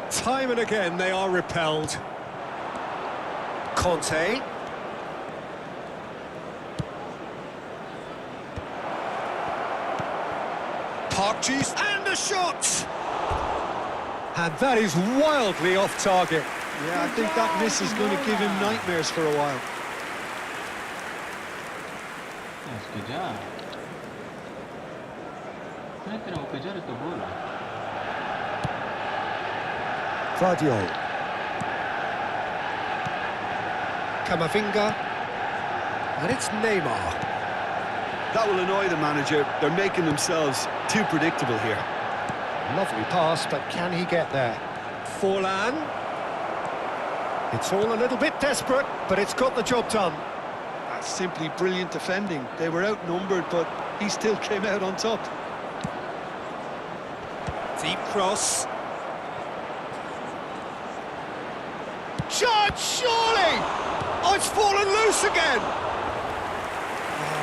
S2: Time and again they are repelled. Conte. Parkjuice and a shot! And that is wildly off target.
S3: Yeah, I think that miss is going to give him nightmares for a while.
S1: Mas kejar. Kenapa nak kejar itu bola?
S2: Vardiol. Camavinga. And it's Neymar.
S3: That will annoy the manager. They're making themselves too predictable here.
S2: Lovely pass, but can he get there? Forlan. It's all a little bit desperate, but it's got the job done.
S3: That's simply brilliant defending. They were outnumbered, but he still came out on top.
S2: Deep cross. Judge, surely! Oh, it's fallen loose again!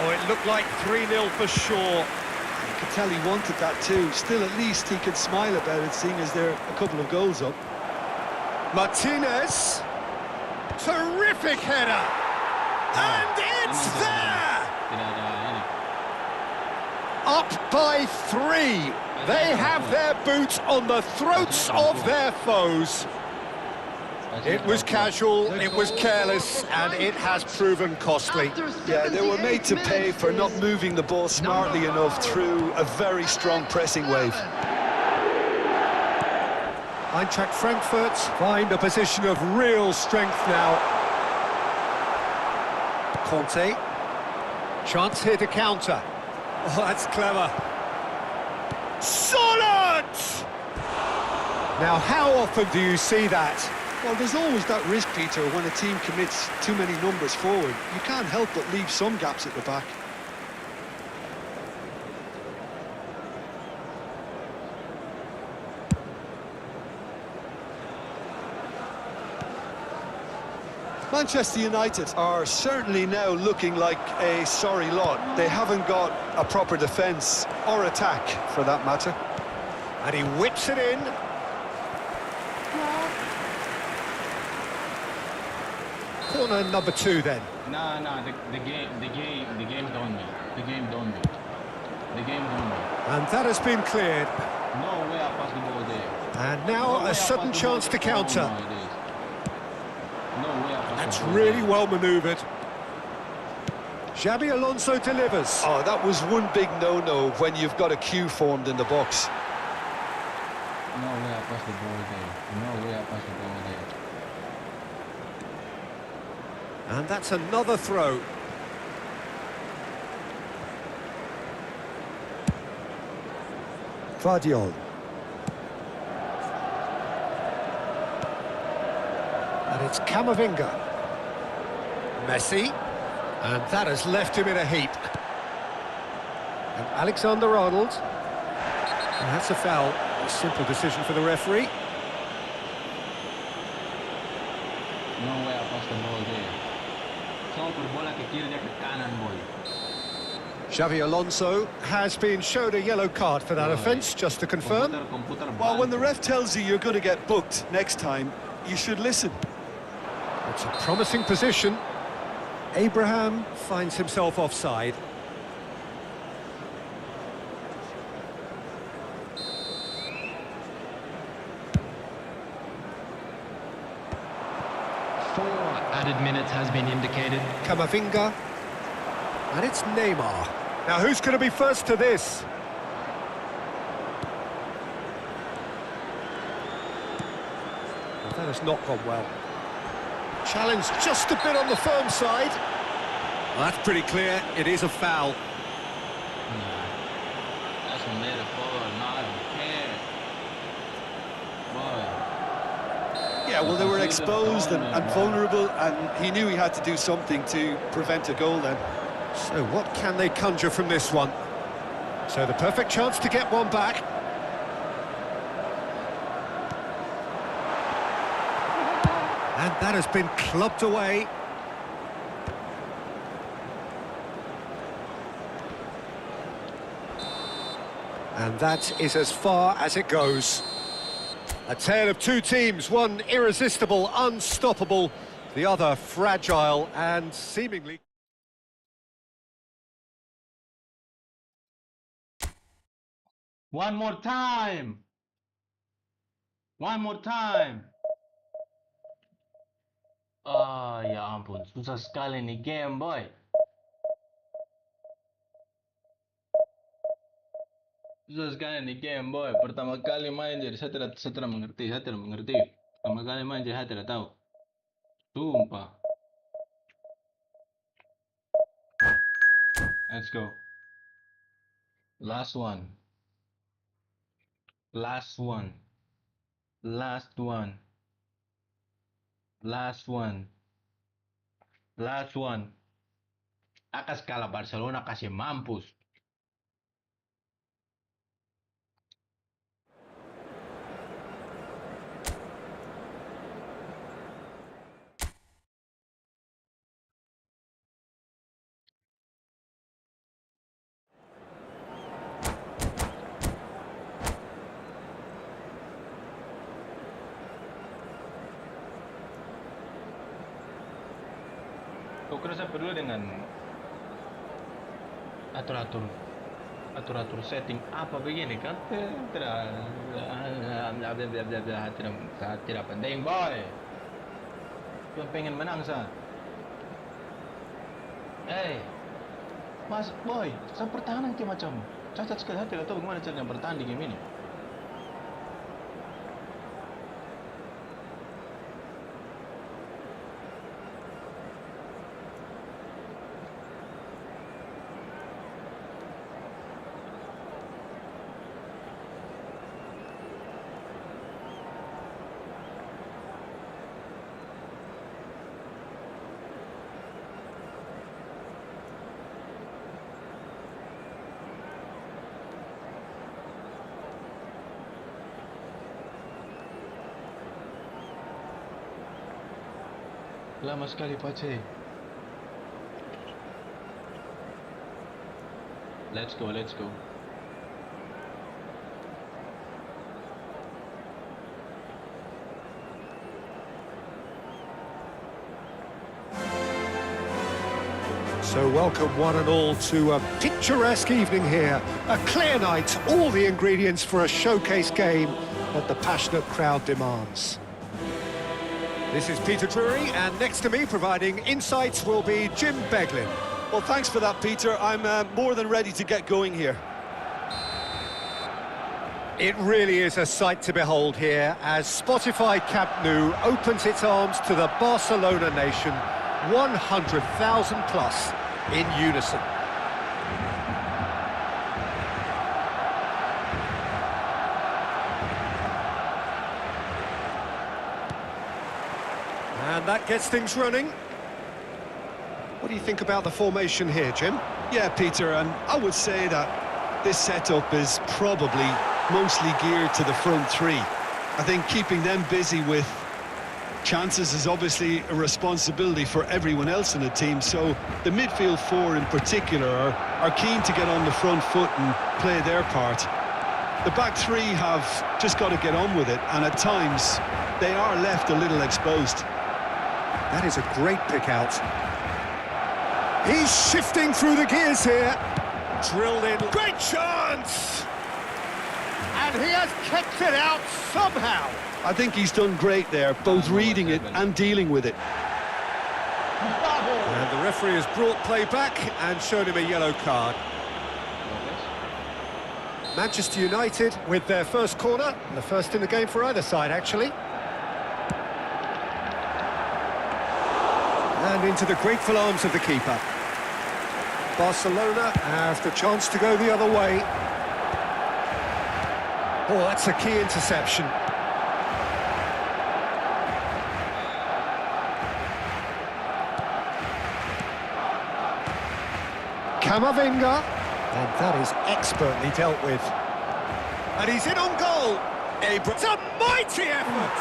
S2: Oh, it looked like 3-0 for sure.
S3: You could tell he wanted that too. Still, at least he could smile about it, seeing as they're a couple of goals up.
S2: Martinez. Terrific header. And it's there! Up by 3. They have their boots on the throats of their foes. It was casual, it was careless, and it has proven costly.
S3: Yeah, they were made to pay for not moving the ball smartly enough through a very strong pressing wave.
S2: Eintracht Frankfurt find a position of real strength now. Conte. Chance here to counter. Oh, that's clever. Solid! Now, how often do you see that?
S3: Well, there's always that risk, Peter, when a team commits too many numbers forward. You can't help but leave some gaps at the back. Manchester United are certainly now looking like a sorry lot. They haven't got a proper defence or attack, for that matter.
S2: And he whips it in. Corner number 2 then.
S1: No, the game done me. The game done me. The game done me.
S2: And that has been cleared.
S1: No way I pass the ball there.
S2: And now a sudden chance to counter.
S1: No way I pass
S2: That's
S1: the ball
S2: really
S1: there.
S2: well manoeuvred. Xabi Alonso delivers.
S3: Oh, that was one big no-no when you've got a queue formed in the box.
S1: No way I pass the ball there. No way I pass the ball there.
S2: And that's another throw. Vardiol. And it's Camavinga. Messi. And that has left him in a heap. And Alexander-Arnold. And that's a foul. A simple decision for the referee.
S1: No way I pass the ball there. Só por bola que tira ke kanan boy.
S2: Xabi Alonso has been showed a yellow card for that offence, just to confirm.
S3: Well, when the ref tells you you're going to get booked next time, you should listen.
S2: It's a promising position. Abraham finds himself offside.
S4: Added minutes has been indicated.
S2: Camavinga. And it's Neymar. Now who's going to be first to this? Well, that has not gone well. Challenge just a bit on the firm side. Well, that's pretty clear. It is a foul.
S1: That's a metaphor, not a care. Boy.
S3: Yeah, well, they were exposed and vulnerable, and he knew he had to do something to prevent a goal then.
S2: So what can they conjure from this one? So the perfect chance to get one back. And that has been clubbed away. And that is as far as it goes. A tale of two teams, one irresistible, unstoppable, the other fragile and seemingly...
S1: One more time. One more time. Ah, ya ampun, susah sekali nih game, boy. Susah sekali nih game, boy. Pertama kali main jadi saya tidak mengerti, saya tidak mengerti. Pertama kali main jadi saya tidak tahu. Sumpah. Let's go. Last one. Last one. Last one. Last one. Last one. Akas kalah Barcelona kasih mampus. Kau kira saya peduli dengan atur-atur setting apa begini kan? Tidak penting, boy. Cuma pengen menang saya. Mas boy, saya pertahanan kayak macam cacat sekali. Saya tidak tahu bagaimana cara bertahan di game ini. Lama sekali Pace. Let's go, let's go.
S2: So welcome one and all to a picturesque evening here. A clear night, all the ingredients for a showcase game that the passionate crowd demands. This is Peter Drury, and next to me providing insights will be Jim Beglin.
S3: Well, thanks for that, Peter. I'm more than ready to get going here.
S2: It really is a sight to behold here as Spotify Camp Nou opens its arms to the Barcelona nation, 100,000 plus in unison. And that gets things running. What do you think about the formation here, Jim?
S3: Yeah, Peter, and I would say that this setup is probably mostly geared to the front three. I think keeping them busy with chances is obviously a responsibility for everyone else in the team, so the midfield four in particular are keen to get on the front foot and play their part. The back three have just got to get on with it, and at times they are left a little exposed.
S2: That is a great pick out. He's shifting through the gears here. Drilled in. Great chance! And he has kept it out somehow.
S3: I think he's done great there, both reading it and dealing with it.
S2: And the referee has brought play back and shown him a yellow card. Manchester United with their first corner, the first in the game for either side, actually. And into the grateful arms of the keeper. Barcelona have the chance to go the other way. Oh, that's a key interception. Camavinga, and that is expertly dealt with. And he's in on goal. It's a mighty effort!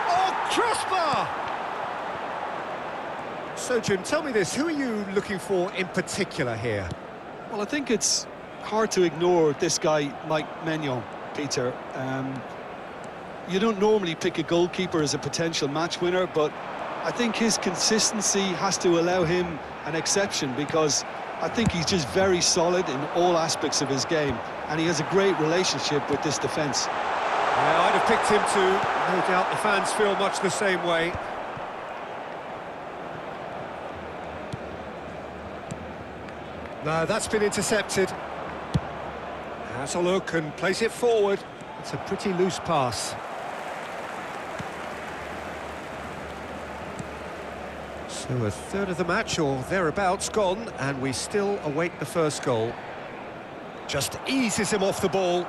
S2: Oh, crossbar! So, Jim, tell me this, who are you looking for in particular here?
S3: Well, I think it's hard to ignore this guy, Mike Maignan, Peter. You don't normally pick a goalkeeper as a potential match winner, but I think his consistency has to allow him an exception, because I think he's just very solid in all aspects of his game, and he has a great relationship with this defence.
S2: Yeah, I'd have picked him too. No doubt the fans feel much the same way. No, that's been intercepted. Has a look and plays it forward. It's a pretty loose pass. So a third of the match, or thereabouts, gone, and we still await the first goal. Just eases him off the ball.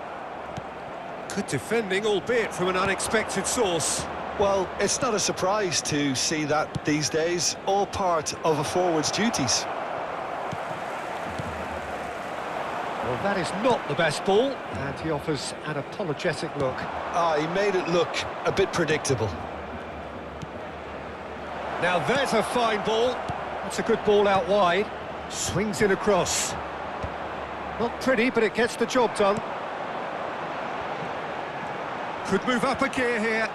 S2: Good defending, albeit from an unexpected source.
S3: Well, it's not a surprise to see that these days, all part of a forward's duties.
S2: Well, that is not the best ball, and he offers an apologetic look.
S3: He made it look a bit predictable.
S2: Now there's a fine ball. That's a good ball out wide. Swings it across. Not pretty, but it gets the job done. Could move up a gear here.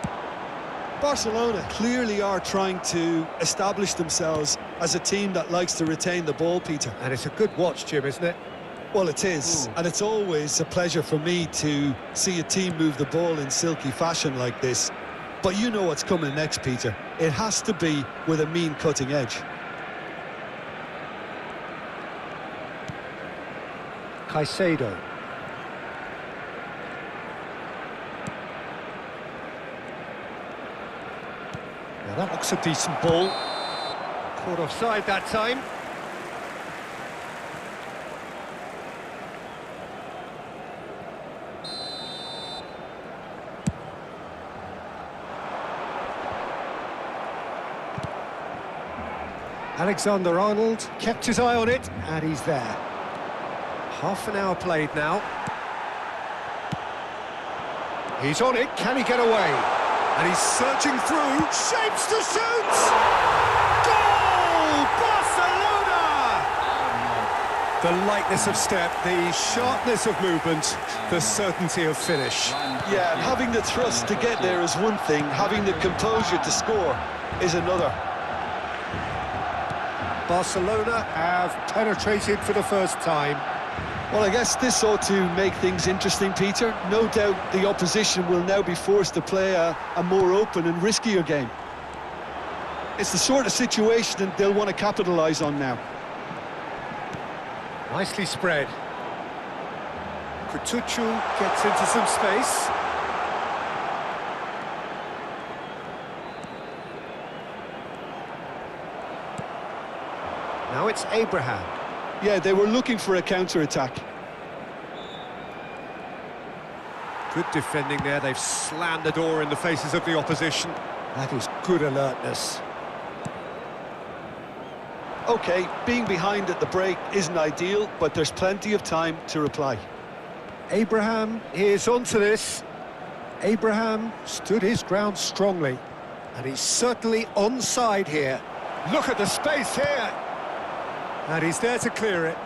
S3: Barcelona clearly are trying to establish themselves as a team that likes to retain the ball, Peter.
S2: And it's a good watch, Jim, isn't it?
S3: Well, it is, and it's always a pleasure for me to see a team move the ball in silky fashion like this. But you know what's coming next, Peter. It has to be with a mean cutting edge.
S2: Caicedo. Now that looks a decent ball. Caught offside that time. Alexander-Arnold kept his eye on it, and he's there. Half an hour played now. He's on it, can he get away? And he's searching through, shapes to shoot! Goal! Barcelona! The lightness of step, the sharpness of movement, the certainty of finish.
S3: Yeah, having the thrust to get there is one thing, having the composure to score is another.
S2: Barcelona have penetrated for the first time.
S3: Well, I guess this ought to make things interesting, Peter. No doubt the opposition will now be forced to play a more open and riskier game. It's the sort of situation that they'll want to capitalise on now.
S2: Nicely spread. Kutucu gets into some space. Now it's Abraham.
S3: Yeah, they were looking for a counter-attack.
S2: Good defending there. They've slammed the door in the faces of the opposition. That is good alertness.
S3: OK, being behind at the break isn't ideal, but there's plenty of time to reply.
S2: Abraham is onto this. Abraham stood his ground strongly. And he's certainly onside here. Look at the space here. And he's there to clear it.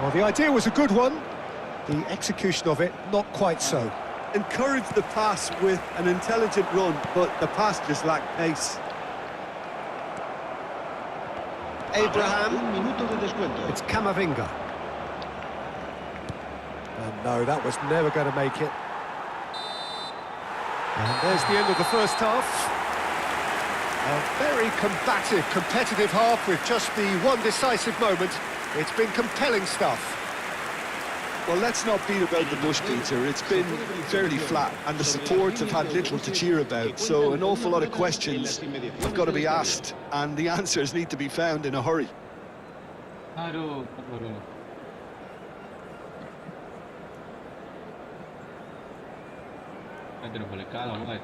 S2: Well, the idea was a good one. The execution of it, not quite so.
S3: Encouraged the pass with an intelligent run, but the pass just lacked pace.
S2: Abraham.
S5: Un minuto de descuento.
S2: It's Camavinga. And no, that was never going to make it. And there's the end of the first half. A very combative, competitive half with just the one decisive moment. It's been compelling stuff.
S3: Well, let's not beat about the bush, Peter. It's been fairly flat, and the supports have had little to cheer about, so an awful lot of questions have got to be asked, and the answers need to be found in a hurry.
S1: Aduh, tidak boleh kalah, boy.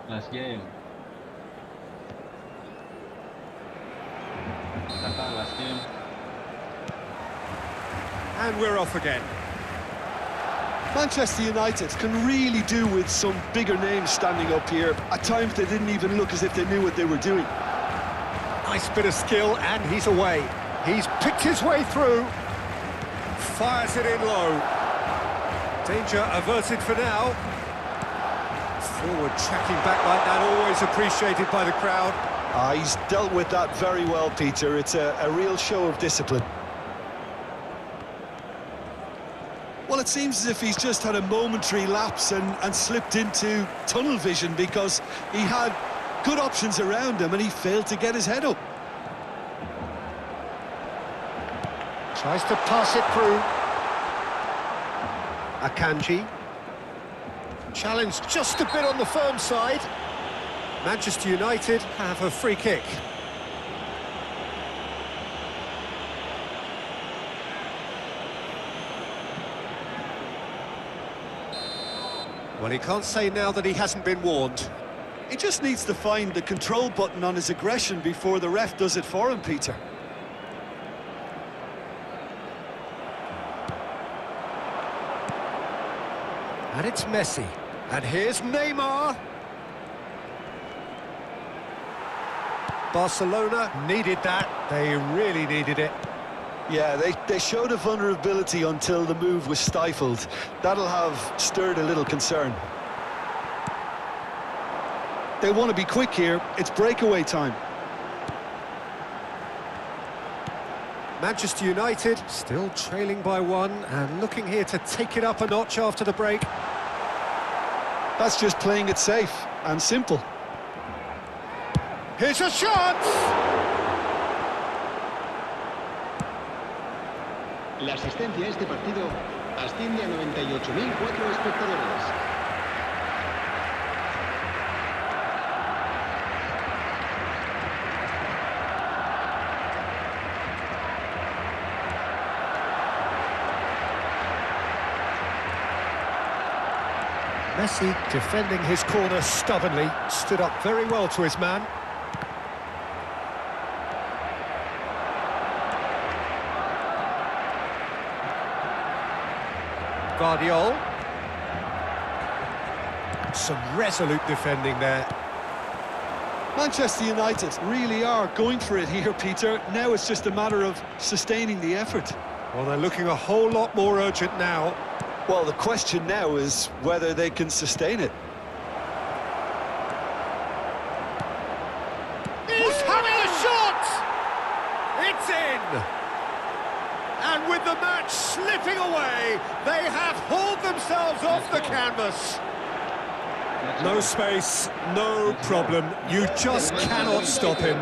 S1: Last game. Kata last game.
S2: And we're off again.
S3: Manchester United can really do with some bigger names standing up here. At times they didn't even look as if they knew what they were doing.
S2: Nice bit of skill, and he's away. He's picked his way through. Fires it in low. Danger averted for now. Forward tracking back like that, always appreciated by the crowd.
S3: He's dealt with that very well, Peter. It's a real show of discipline. Well, it seems as if he's just had a momentary lapse and slipped into tunnel vision, because he had good options around him and he failed to get his head up.
S2: Tries to pass it through. Akanji. Challenge just a bit on the firm side. Manchester United have a free kick. Well, he can't say now that he hasn't been warned.
S3: He just needs to find the control button on his aggression before the ref does it for him, Peter.
S2: And it's Messi. And here's Neymar. Barcelona needed that. They really needed it.
S3: Yeah, they showed a vulnerability until the move was stifled. That'll have stirred a little concern. They want to be quick here. It's breakaway time.
S2: Manchester United still trailing by one and looking here to take it up a notch after the break.
S3: That's just playing it safe and simple.
S2: Here's a shot!
S5: La asistencia a este partido asciende a 98.004 espectadores.
S2: Messi defending his corner stubbornly, stood up very well to his man. Guardiola. Some resolute defending there.
S3: Manchester United really are going for it here, Peter. Now it's just a matter of sustaining the effort.
S2: Well, they're looking a whole lot more urgent now.
S3: Well, the question now is whether they can sustain it.
S2: He's having a shot! It's in! And with the match slipping away, they have hauled themselves off the canvas. No space, no problem. You just cannot stop him.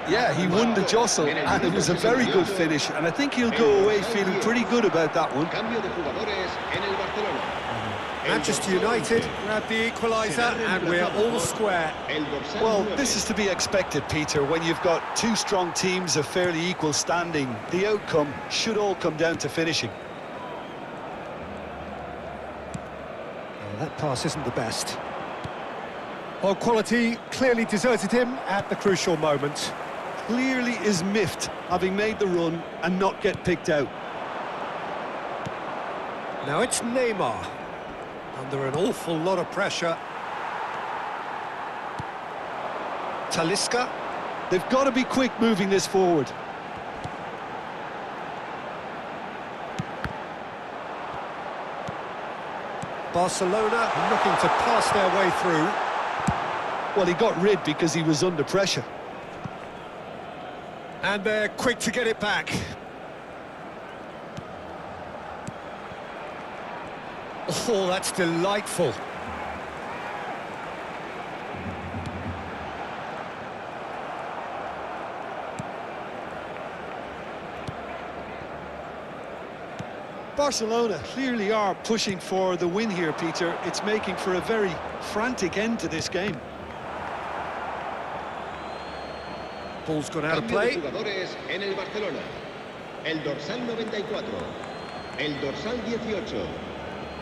S3: Yeah, he won the jostle, and it was a very good finish, and I think he'll go away feeling pretty good about that one.
S5: Cambio de jugadores en el Barcelona.
S2: Manchester United grab the equaliser, and we're all square.
S3: Well, this is to be expected, Peter. When you've got two strong teams of fairly equal standing, the outcome should all come down to finishing.
S2: That pass isn't the best. Well, quality clearly deserted him at the crucial moment.
S3: Clearly is miffed, having made the run and not get picked out.
S2: Now it's Neymar, under an awful lot of pressure. Talisca.
S3: They've got to be quick moving this forward.
S2: Barcelona looking to pass their way through.
S3: Well, he got rid because he was under pressure.
S2: And they're quick to get it back. Oh, that's delightful.
S3: Barcelona clearly are pushing for the win here, Peter. It's making for a very frantic end to this game.
S2: Ball's gone out of
S6: Cambio de
S2: play.
S6: jugadores en el Barcelona. El dorsal 94, el dorsal 18.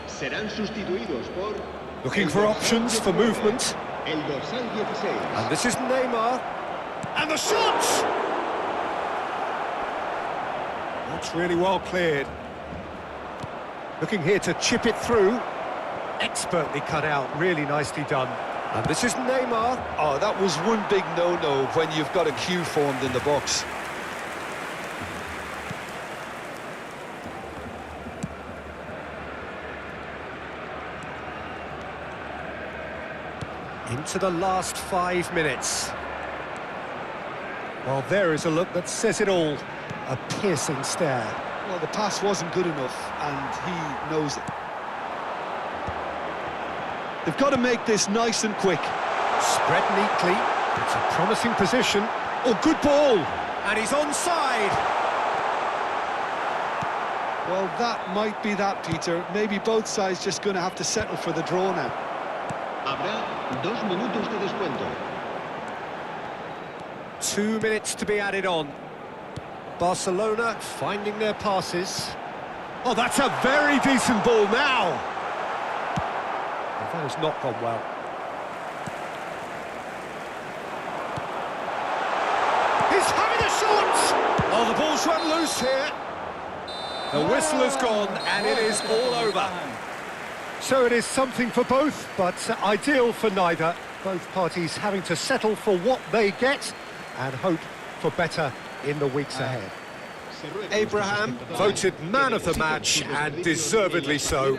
S6: Serán sustituidos por...
S2: Looking
S6: el
S2: for
S6: dorsal
S2: options for
S6: 19,
S2: movement.
S6: El dorsal 16.
S2: And this is Neymar. And the shot! That's really well cleared. Looking here to chip it through. Expertly cut out, really nicely done. And this is Neymar.
S3: Oh, that was one big no-no when you've got a queue formed in the box.
S2: Into the last 5 minutes. Well, there is a look that says it all. A piercing stare.
S3: Well, the pass wasn't good enough, and he knows it. They've got to make this nice and quick.
S2: Spread neatly. It's a promising position. Oh, good ball. And he's onside.
S3: Well, that might be that, Peter. Maybe both sides just going to have to settle for the draw now.
S6: Habrá 2 minutos de descuento.
S2: 2 minutes to be added on. Barcelona finding their passes. Oh, that's a very decent ball now. Well, that has not gone well. He's having a shot! Oh, the ball's run loose here. The whistle has gone and it is all over. So it is something for both, but ideal for neither. Both parties having to settle for what they get and hope for better in the weeks ahead. Abraham voted man of the match and deservedly so.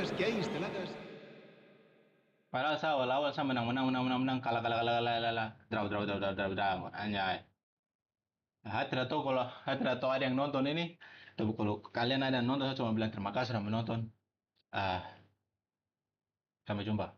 S1: Padahal saya awal-awal saya menang, kalah, draw, anjay. Saya tidak tahu ada yang nonton ini, tapi kalau kalian ada yang nonton, saya cuma bilang terima kasih sudah menonton. Sampai jumpa.